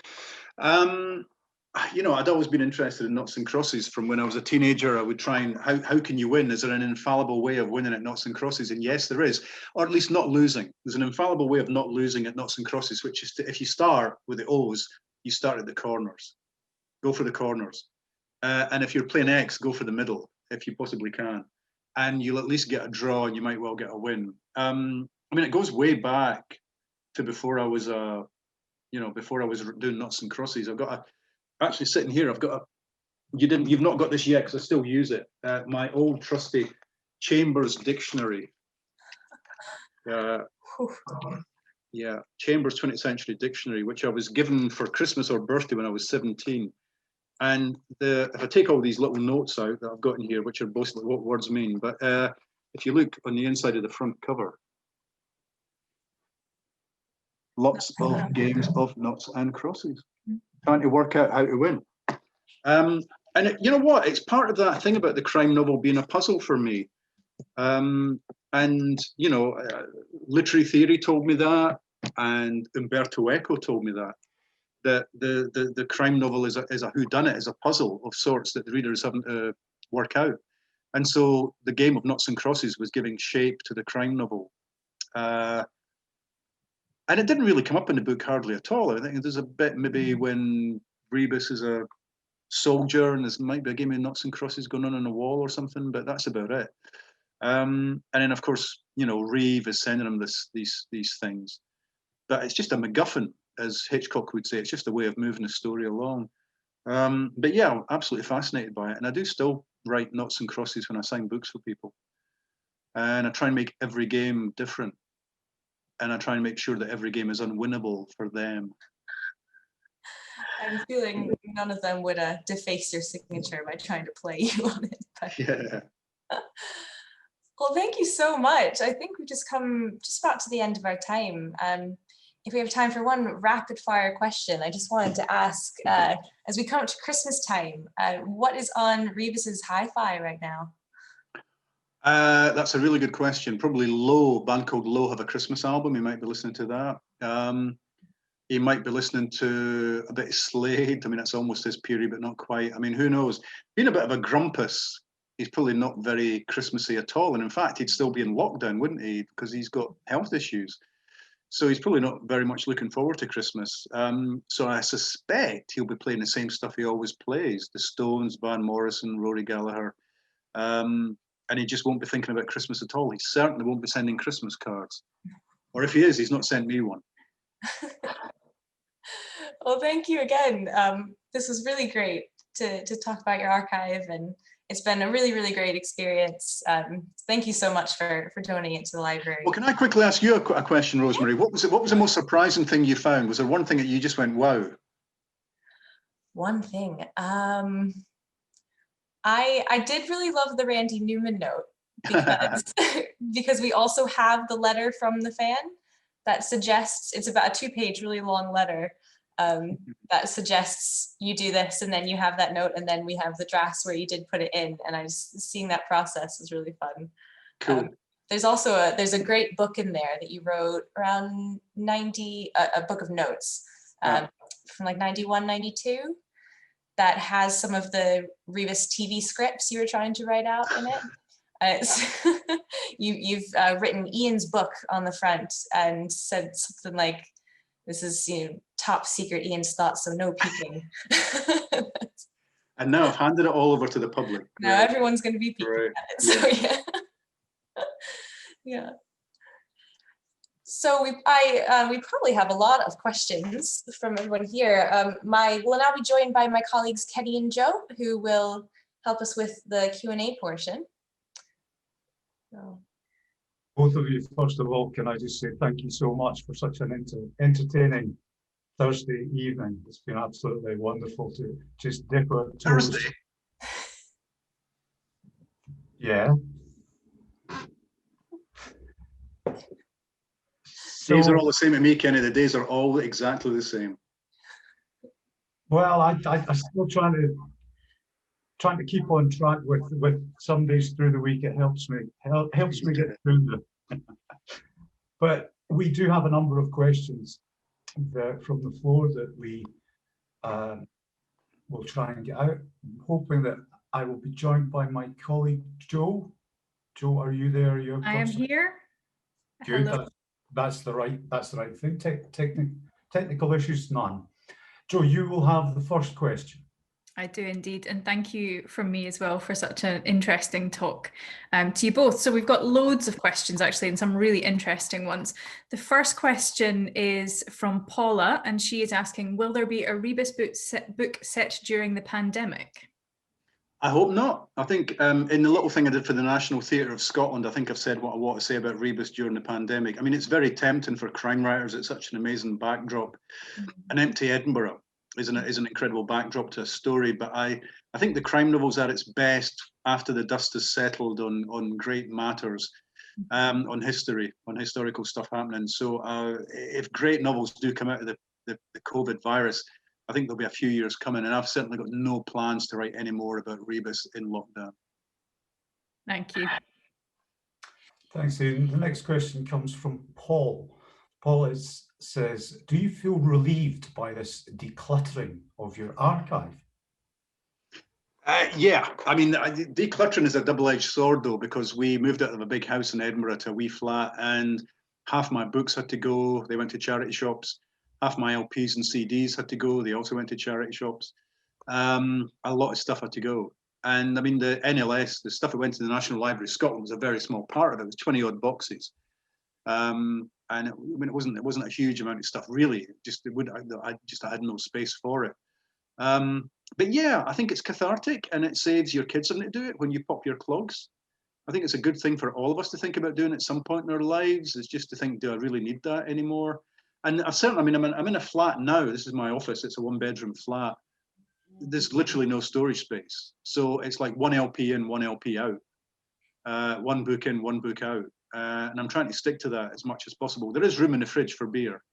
You know, I'd always been interested in Noughts and Crosses from when I was a teenager. I would try and, how can you win? Is there an infallible way of winning at Noughts and Crosses? And yes, there is, or at least not losing. There's an infallible way of not losing at Noughts and Crosses, which is if you start with the O's, you start at the corners. Go for the corners. And if you're playing X, go for the middle, if you possibly can. And you'll at least get a draw and you might well get a win. I mean, it goes way back to before I was, before I was doing Noughts and Crosses. I've got actually sitting here, I've got you've not got this yet because I still use it. My old trusty Chambers dictionary. Yeah, Chambers 20th Century Dictionary, which I was given for Christmas or birthday when I was 17. And if I take all these little notes out that I've got in here, which are mostly what words mean, but if you look on the inside of the front cover, lots of games of Noughts and Crosses, trying to work out how to win. And you know what? It's part of that thing about the crime novel being a puzzle for me. And, you know, literary theory told me that, and Umberto Eco told me that. That the crime novel is a whodunit, is a puzzle of sorts that the reader is having to work out. And so the game of Noughts and Crosses was giving shape to the crime novel. And it didn't really come up in the book hardly at all. I think there's a bit maybe when Rebus is a soldier and there might be a game of Noughts and Crosses going on the wall or something, but that's about it. And then of course, you know, Reeve is sending him these things. But it's just a MacGuffin, as Hitchcock would say. It's just a way of moving the story along. But yeah, I'm absolutely fascinated by it. And I do still write Noughts and Crosses when I sign books for people. And I try and make every game different. And I try and make sure that every game is unwinnable for them. I'm feeling none of them would deface your signature by trying to play you on it. But... Yeah. Well, thank you so much. I think we've just come about to the end of our time. If we have time for one rapid fire question, I just wanted to ask, as we come up to Christmas time, what is on Rebus's hi-fi right now? That's a really good question. Probably Low, a band called Low have a Christmas album. You might be listening to that. He might be listening to a bit of Slade. I mean, that's almost his period, but not quite. I mean, who knows? Being a bit of a grumpus, he's probably not very Christmassy at all. And in fact, he'd still be in lockdown, wouldn't he? Because he's got health issues. So he's probably not very much looking forward to Christmas. So I suspect he'll be playing the same stuff he always plays: the Stones, Van Morrison, Rory Gallagher. And he just won't be thinking about Christmas at all. He certainly won't be sending Christmas cards. Or if he is, he's not sent me one. Well, thank you again. This was really great to talk about your archive, and it's been a really, really great experience. Thank you so much for donating it to the library. Well, can I quickly ask you a question, Rosemary? What was the most surprising thing you found? Was there one thing that you just went, wow? One thing. I did really love the Randy Newman note because we also have the letter from the fan that suggests, it's about a 2-page really long letter that suggests you do this, and then you have that note, and then we have the drafts where you did put it in, and I just seeing that process was really fun. Cool. There's also there's a great book in there that you wrote around 90, a book of notes from like 91, 92. That has some of the Rebus TV scripts you were trying to write out in it. You've written Ian's book on the front and said something like, "This is top secret Ian's thoughts, so no peeking." And now I've handed it all over to the public. Now everyone's going to be peeking at it. So yeah, yeah. So we probably have a lot of questions from everyone here. We'll now be joined by my colleagues Kenny and Joe, who will help us with the Q&A portion. So. Both of you, first of all, can I just say thank you so much for such an entertaining Thursday evening. It's been absolutely wonderful to just dip our toes. Thursday? Yeah. Days are all the same to me, Kenny. The days are all exactly the same. Well, I'm still trying to keep on track with some days through the week. It helps me get through them. But we do have a number of questions from the floor that we will try and get out. I'm hoping that I will be joined by my colleague Joe. Joe, are you there? I am here. Good. That's the right thing. Technical issues, none. Joe, you will have the first question. I do indeed, and thank you from me as well for such an interesting talk to you both. So we've got loads of questions actually, and some really interesting ones. The first question is from Paula, and she is asking, will there be a Rebus book set during the pandemic? I hope not. I think in the little thing I did for the National Theatre of Scotland, I think I've said what I want to say about Rebus during the pandemic. I mean, it's very tempting for crime writers. It's such an amazing backdrop. An empty Edinburgh is an incredible backdrop to a story, but I think the crime novel's at its best after the dust has settled on great matters, on history, on historical stuff happening. So if great novels do come out of the COVID virus, I think there'll be a few years coming, and I've certainly got no plans to write any more about Rebus in lockdown. Thank you. Thanks, Ian. The next question comes from Paul. Paul says, do you feel relieved by this decluttering of your archive? Yeah, I mean, decluttering is a double-edged sword though, because we moved out of a big house in Edinburgh to a wee flat, and half my books had to go. They went to charity shops. Half my LPs and CDs had to go. They also went to charity shops. A lot of stuff had to go. And I mean, the NLS, the stuff that went to the National Library of Scotland was a very small part of it. It was 20 odd boxes. And it wasn't a huge amount of stuff really. I had no space for it. But yeah, I think it's cathartic, and it saves your kids having to do it when you pop your clogs. I think it's a good thing for all of us to think about doing at some point in our lives, is just to think, do I really need that anymore? And I'm in a flat now. This is my office. It's a 1-bedroom flat. There's literally no storage space. So it's like one LP in, one LP out, one book in, one book out. And I'm trying to stick to that as much as possible. There is room in the fridge for beer.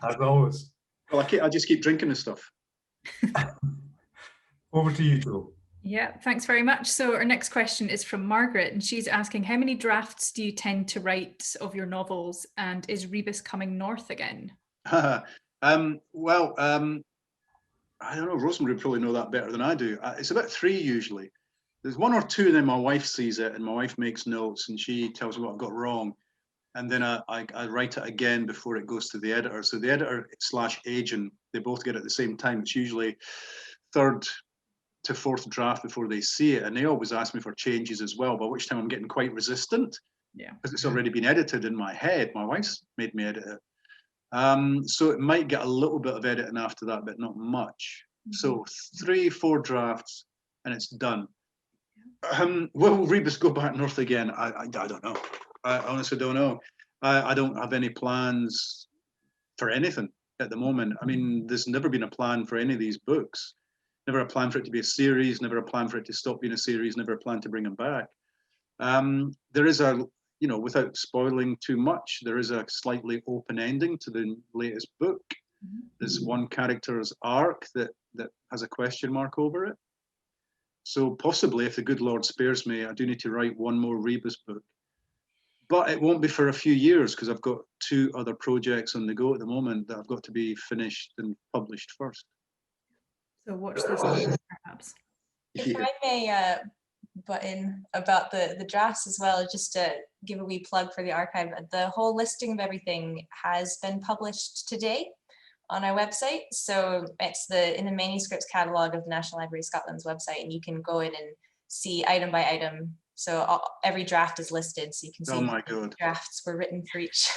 As always. Well, I just keep drinking this stuff. Over to you, Joe. Yeah, thanks very much. So our next question is from Margaret, and she's asking, how many drafts do you tend to write of your novels, and is Rebus coming north again? Well, I don't know, Rosemary would probably know that better than I do. It's about 3 usually. There's one or two, and then my wife sees it, and my wife makes notes, and she tells me what I've got wrong. And then I write it again before it goes to the editor. So the editor / agent, they both get it at the same time. It's usually third to fourth draft before they see it. And they always ask me for changes as well, by which time I'm getting quite resistant. Yeah. Because it's already been edited in my head. My wife's made me edit it. So it might get a little bit of editing after that, but not much. So 3-4 drafts and it's done. Will Rebus go back north again? I don't know. I honestly don't know. I don't have any plans for anything at the moment. I mean, there's never been a plan for any of these books. Never a plan for it to be a series, never a plan for it to stop being a series, never a plan to bring them back. There is a, you know, without spoiling too much, there is a slightly open ending to the latest book. There's one character's arc that has a question mark over it. So possibly, if the good Lord spares me, I do need to write one more Rebus book. But it won't be for a few years, because I've got 2 other projects on the go at the moment that I've got to be finished and published first. So watch this perhaps. If I may butt in about the drafts as well, just to give a wee plug for the archive, the whole listing of everything has been published today on our website. So it's in the manuscripts catalog of the National Library of Scotland's website, and you can go in and see item by item. So every draft is listed, so you can see Oh my God. drafts were written for each.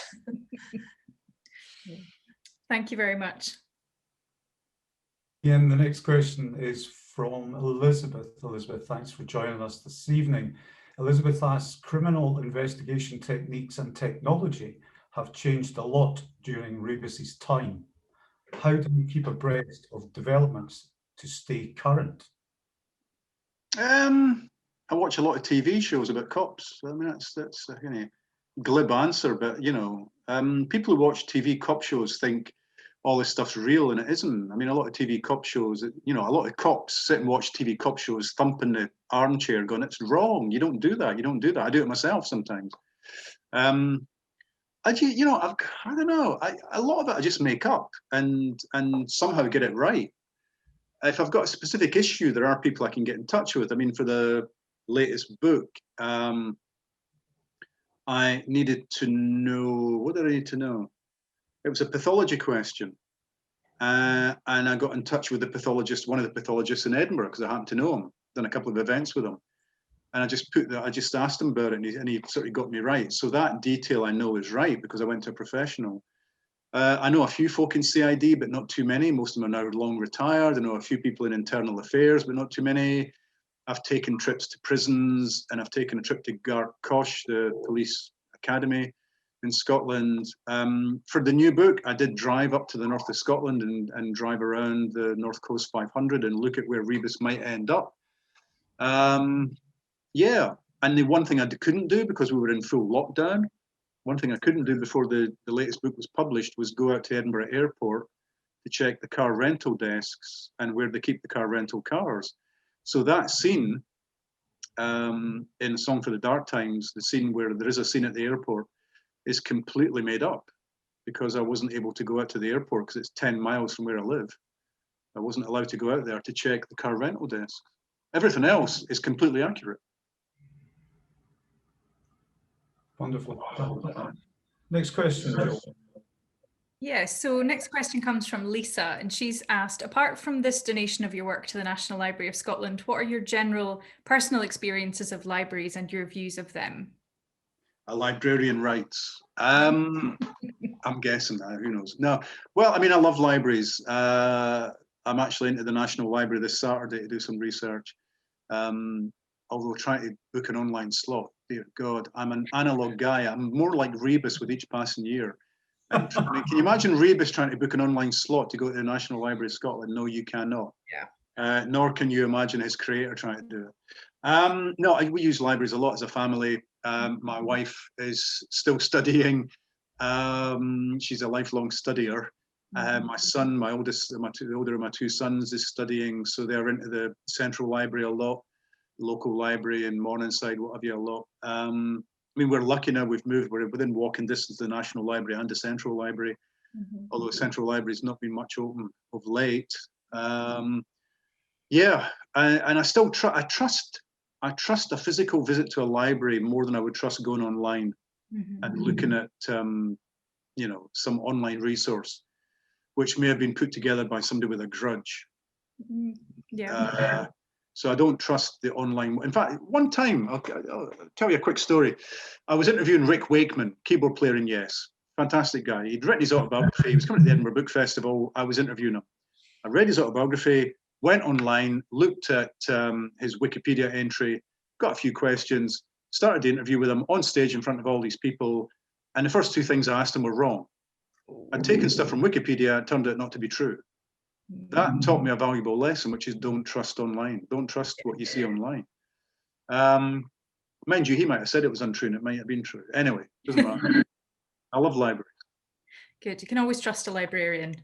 Thank you very much. Ian, the next question is from Elizabeth. Elizabeth, thanks for joining us this evening. Elizabeth asks, criminal investigation techniques and technology have changed a lot during Rebus's time. How do you keep abreast of developments to stay current? I watch a lot of TV shows about cops. I mean, that's a you know, glib answer, but you know, people who watch TV cop shows think all this stuff's real, and it isn't. I mean, a lot of TV cop shows, you know, a lot of cops sit and watch TV cop shows, thumping the armchair, going, "It's wrong. You don't do that. You don't do that." I do it myself sometimes. You know, I don't know. A lot of it I just make up and somehow get it right. If I've got a specific issue, there are people I can get in touch with. I mean, for the latest book, I needed to know, what did I need to know? It was a pathology question. And I got in touch with the pathologist, one of the pathologists in Edinburgh, because I happened to know him, done a couple of events with him. And I just asked him about it, and he sort of got me right. So that detail I know is right because I went to a professional. I know a few folk in CID, but not too many. Most of them are now long retired. I know a few people in internal affairs, but not too many. I've taken trips to prisons, and I've taken a trip to Gartcosh, the police academy in Scotland. For the new book, I did drive up to the north of Scotland and drive around the North Coast 500 and look at where Rebus might end up. Yeah, and the one thing I couldn't do, because we were in full lockdown, one thing I couldn't do before the latest book was published was go out to Edinburgh Airport to check the car rental desks and where they keep the car rental cars. So that scene in Song for the Dark Times, the scene where there is a scene at the airport, is completely made up because I wasn't able to go out to the airport because it's 10 miles from where I live. I wasn't allowed to go out there to check the car rental desks. Everything else is completely accurate. Wonderful. Next question, Jill. Yeah, so next question comes from Lisa, and she's asked, apart from this donation of your work to the National Library of Scotland, what are your general personal experiences of libraries and your views of them? A librarian writes. I'm guessing that, who knows? No, well, I mean, I love libraries. I'm actually into the National Library this Saturday to do some research. Although trying to book an online slot, dear God, I'm an analog guy. I'm more like Rebus with each passing year. I mean, can you imagine Rebus trying to book an online slot to go to the National Library of Scotland? No, you cannot. Yeah. Nor can you imagine his creator trying to do it. No, we use libraries a lot as a family. My wife is still studying. She's a lifelong studier. My son, the older of my 2 sons, is studying, so they're into the Central Library a lot, local library in Morningside, what have you, a lot. I mean, we're lucky now we've moved. We're within walking distance of the National Library and the Central Library, although the Central Library's not been much open of late. Yeah, and I still trust I trust a physical visit to a library more than I would trust going online and looking at you know, some online resource which may have been put together by somebody with a grudge. Yeah. So I don't trust the online. In fact, one time, I'll tell you a quick story. I was interviewing Rick Wakeman, keyboard player in Yes. Fantastic guy. He'd written his autobiography. He was coming to the Edinburgh Book Festival. I was interviewing him. I read his autobiography, went online, looked at his Wikipedia entry, got a few questions, started the interview with him on stage in front of all these people. And the first two things I asked him were wrong. I'd taken stuff from Wikipedia, it turned out not to be true. That taught me a valuable lesson, which is don't trust online. Don't trust what you see online. Mind you, he might have said it was untrue and it might have been true. Anyway, doesn't matter. I love libraries. Good. You can always trust a librarian.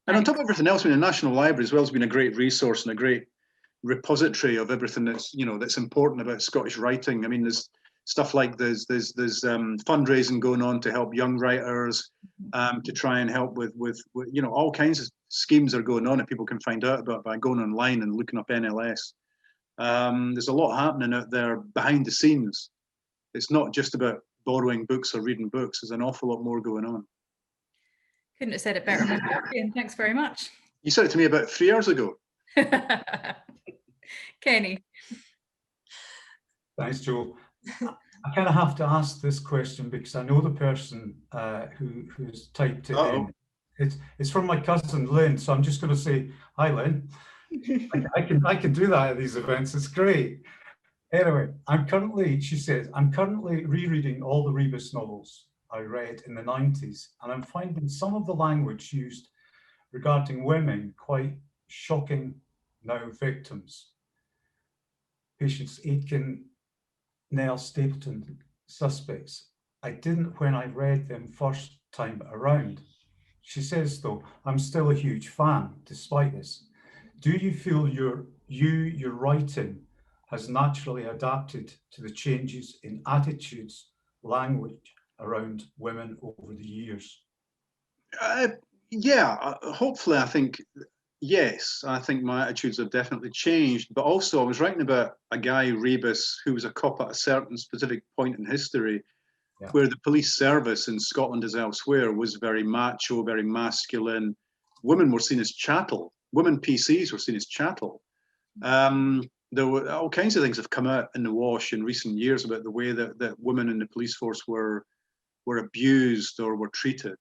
And on top of everything else, I mean, the National Library as well has been a great resource and a great repository of everything that's, you know, that's important about Scottish writing. I mean, there's stuff like there's fundraising going on to help young writers, to try and help with you know, all kinds of schemes are going on and people can find out about by going online and looking up NLS. There's a lot happening out there behind the scenes. It's not just about borrowing books or reading books. There's an awful lot more going on. Couldn't have said it better myself, Ian. Thanks very much. You said it to me about 3 hours ago. Kenny. Thanks, Joe. I kind of have to ask this question because I know the person who's typed it in. It's from my cousin Lynn, so I'm just going to say hi, Lynn. I can do that at these events. It's great. Anyway, she says, I'm currently rereading all the Rebus novels I read in the 90s, and I'm finding some of the language used regarding women quite shocking now victims. Patience Aitken, Nell Stapleton, suspects. I didn't when I read them first time around. She says, though, I'm still a huge fan despite this. Do you feel your writing has naturally adapted to the changes in attitudes, language around women over the years? Yeah, hopefully, I think, yes, I think my attitudes have definitely changed. But also, I was writing about a guy, Rebus, who was a cop at a certain specific point in history, where the police service in Scotland as elsewhere was very macho, very masculine. Women were seen as chattel. Women PCs were seen as chattel. There were all kinds of things have come out in the wash in recent years about the way that women in the police force were abused or were treated.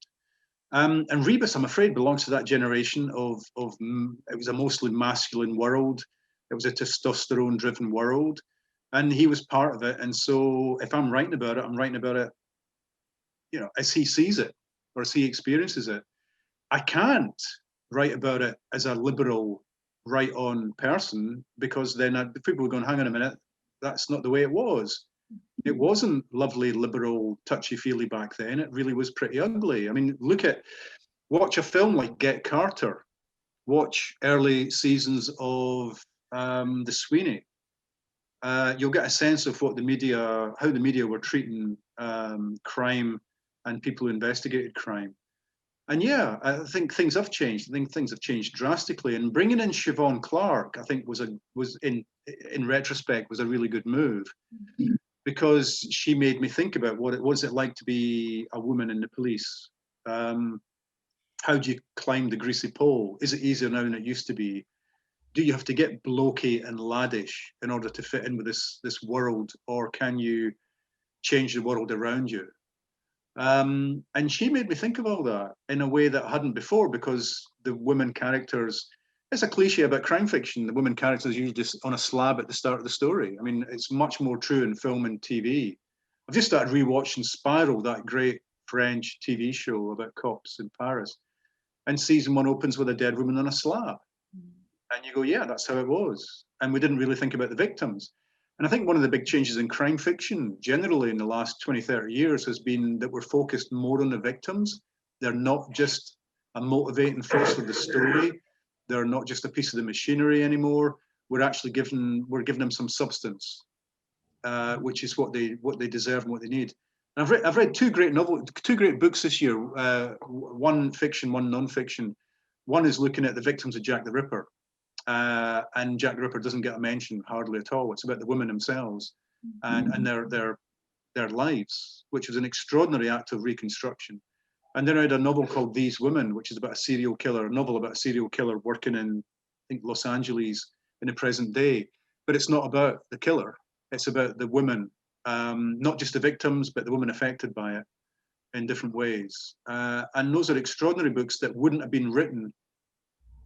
And Rebus, I'm afraid, belongs to that generation of it was a mostly masculine world. It was a testosterone-driven world, and he was part of it. And so, if I'm writing about it, I'm writing about it, you know, as he sees it or as he experiences it. I can't write about it as a liberal, right-on person because then people are going, hang on a minute, that's not the way it was. It wasn't lovely, liberal, touchy-feely back then. It really was pretty ugly. I mean, watch a film like Get Carter. Watch early seasons of The Sweeney. You'll get a sense of what how the media were treating crime and people who investigated crime. And yeah, I think things have changed. I think things have changed drastically. And bringing in Siobhan Clarke, I think, was in retrospect was a really good move. Because she made me think about what was it like to be a woman in the police. How do you climb the greasy pole? Is it easier now than it used to be? Do you have to get blokey and laddish in order to fit in with this world, or can you change the world around you? And she made me think of all that in a way that I hadn't before, because the women characters, it's a cliche about crime fiction. The women characters are usually just on a slab at the start of the story. I mean, it's much more true in film and TV. I've just started rewatching Spiral, that great French TV show about cops in Paris. And season 1 opens with a dead woman on a slab. And you go, yeah, that's how it was. And we didn't really think about the victims. And I think one of the big changes in crime fiction generally in the last 20, 30 years has been that we're focused more on the victims. They're not just a motivating force for the story. They're not just a piece of the machinery anymore. We're actually giving them some substance, which is what they deserve and what they need. And I've read two great books this year. One fiction, one non-fiction. One is looking at the victims of Jack the Ripper, and Jack the Ripper doesn't get a mention hardly at all. It's about the women themselves and their lives, which was an extraordinary act of reconstruction. And then I read a novel called These Women, which is about a serial killer, a novel about a serial killer working in, I think, Los Angeles in the present day. But it's not about the killer. It's about the women, not just the victims, but the women affected by it in different ways. And those are extraordinary books that wouldn't have been written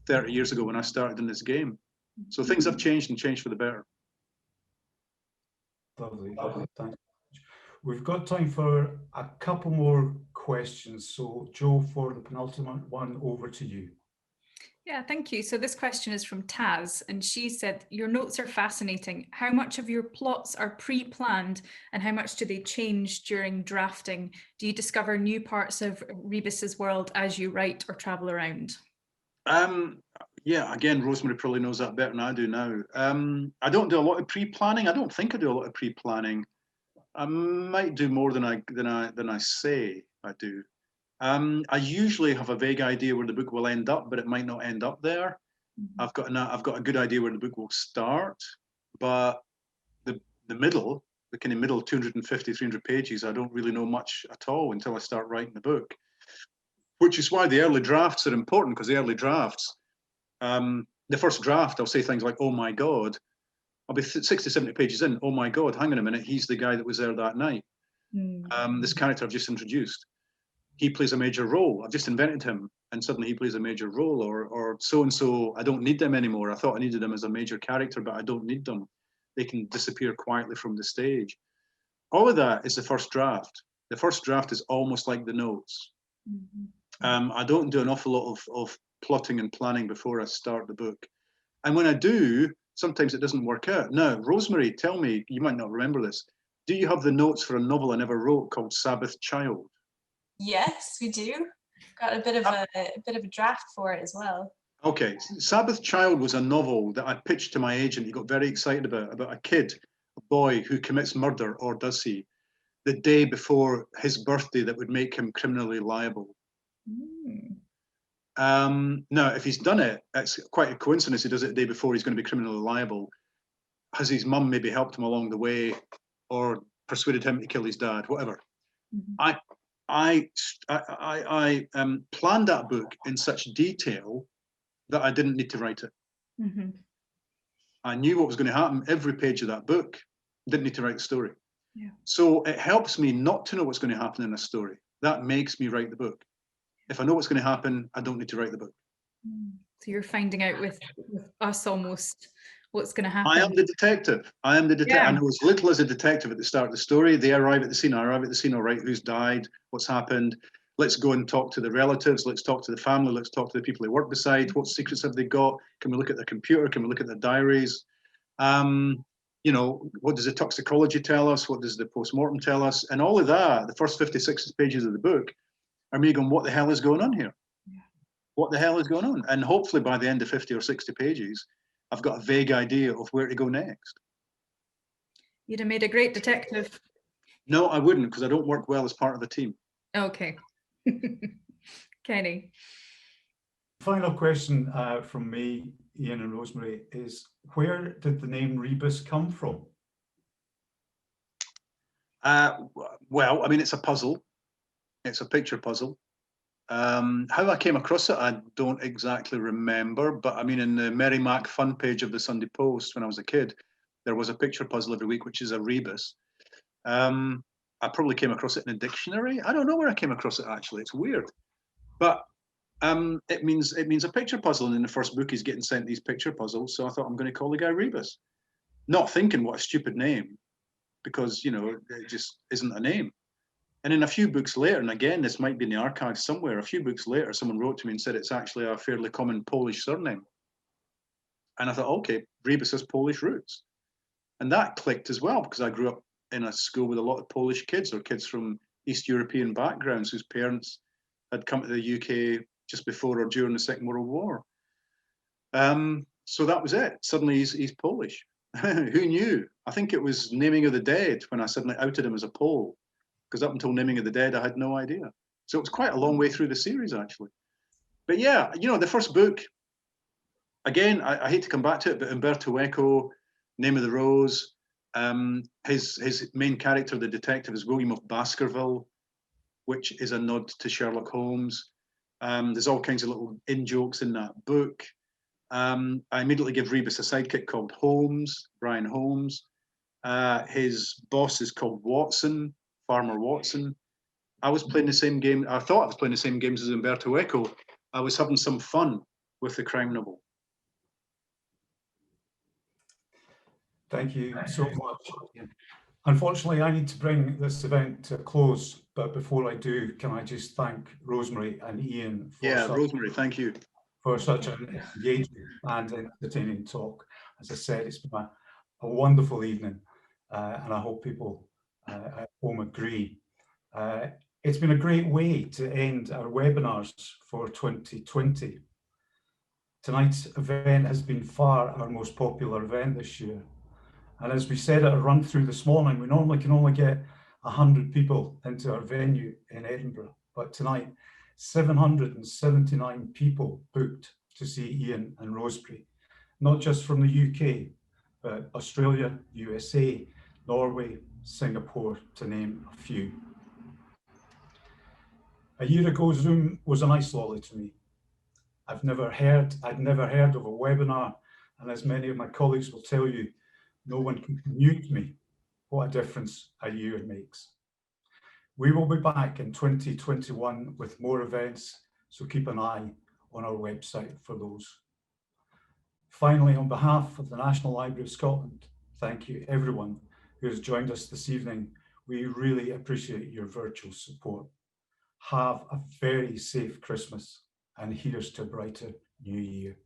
30 years ago when I started in this game. So things have changed and changed for the better. Lovely, lovely. Thanks. We've got time for a couple more questions. So Joe, for the penultimate one, over to you. Yeah, thank you. So this question is from Taz, and she said, your notes are fascinating. How much of your plots are pre-planned and how much do they change during drafting? Do you discover new parts of Rebus's world as you write or travel around? Yeah, again, Rosemary probably knows that better than I do now. I don't do a lot of pre-planning. I don't think I do a lot of pre-planning. I might do more than I say I do. I usually have a vague idea where the book will end up, but it might not end up there. I've got a good idea where the book will start, but the middle, the kind of middle 250, 300 pages, I don't really know much at all until I start writing the book. Which is why the early drafts are important, because the early drafts, the first draft, I'll say things like, oh my God, I'll be 60, 70 pages in, oh my God, hang on a minute, he's the guy that was there that night. This character I've just introduced, he plays a major role. I've just invented him, and suddenly he plays a major role, or so-and-so, I don't need them anymore. I thought I needed them as a major character, but I don't need them. They can disappear quietly from the stage. All of that is the first draft. The first draft is almost like the notes. I don't do an awful lot of plotting and planning before I start the book. And when I do, sometimes it doesn't work out. Now, Rosemary, tell me, you might not remember this. Do you have the notes for a novel I never wrote called Sabbath Child? Yes, we do. Got a bit of a draft for it as well. Okay, Sabbath Child was a novel that I pitched to my agent. He got very excited about a kid, a boy who commits murder, or does he, the day before his birthday that would make him criminally liable. Now, if he's done it, it's quite a coincidence he does it the day before he's going to be criminally liable. Has his mum maybe helped him along the way, or persuaded him to kill his dad, whatever. I planned that book in such detail that I didn't need to write it. I knew what was going to happen every page of that book. Didn't need to write the story. So it helps me not to know what's going to happen in a story. That makes me write the book. If I know what's going to happen, I don't need to write the book. So you're finding out with us almost what's going to happen. I am the detective. I am the detective. Yeah. I know as little as a detective at the start of the story. They arrive at the scene. I arrive at the scene. All right, who's died? What's happened? Let's go and talk to the relatives. Let's talk to the family. Let's talk to the people they work beside. What secrets have they got? Can we look at their computer? Can we look at their diaries? You know, what does the toxicology tell us? What does the postmortem tell us? And all of that, the first 56 pages of the book, are me going, what the hell is going on here? What the hell is going on? And hopefully by the end of 50 or 60 pages, I've got a vague idea of where to go next. You'd have made a great detective. No, I wouldn't, because I don't work well as part of a team. Okay. Kenny. Final question from me, Ian and Rosemary, is where did the name Rebus come from? Well, I mean, it's a puzzle. It's a picture puzzle. How I came across it, I don't exactly remember, but I mean, in the Mary Mac fun page of the Sunday Post when I was a kid, there was a picture puzzle every week, which is a rebus. I probably came across it in a dictionary. I don't know where I came across it, actually. It's weird. But it means a picture puzzle, and in the first book, he's getting sent these picture puzzles, so I thought I'm going to call the guy Rebus. Not thinking what a stupid name, because, you know, it just isn't a name. And then a few books later, and again, this might be in the archives somewhere, a few books later, someone wrote to me and said it's actually a fairly common Polish surname. And I thought, okay, Rebus has Polish roots. And that clicked as well, because I grew up in a school with a lot of Polish kids, or kids from East European backgrounds whose parents had come to the UK just before or during the Second World War. So that was it. Suddenly he's Polish. Who knew? I think it was Naming of the Dead when I suddenly outed him as a Pole. Because up until Naming of the Dead, I had no idea. So it was quite a long way through the series, actually. But yeah, you know, the first book, again, I hate to come back to it, but Umberto Eco, Name of the Rose, his main character, the detective, is William of Baskerville, which is a nod to Sherlock Holmes. There's all kinds of little in-jokes in that book. I immediately give Rebus a sidekick called Holmes, Brian Holmes. His boss is called Watson, Farmer Watson. I was playing the same game. I thought I was playing the same games as Umberto Eco. I was having some fun with the crime novel. Thank you so much. Unfortunately, I need to bring this event to a close, but before I do, can I just thank Rosemary and Ian for Rosemary, thank you. For such an engaging and entertaining talk. As I said, it's been a wonderful evening, and I hope people at home agree. It's been a great way to end our webinars for 2020. Tonight's event has been far our most popular event this year. And as we said at a run through this morning, we normally can only get 100 people into our venue in Edinburgh, but tonight 779 people booked to see Ian and Rosemary, not just from the UK, but Australia, USA, Norway, Singapore, to name a few. A year ago, Zoom was an ice lolly to me. I'd never heard of a webinar, and as many of my colleagues will tell you, no one can mute me. What a difference a year makes. We will be back in 2021 with more events, so keep an eye on our website for those. Finally, on behalf of the National Library of Scotland, thank you everyone who has joined us this evening. We really appreciate your virtual support. Have a very safe Christmas, and here's to a brighter new year.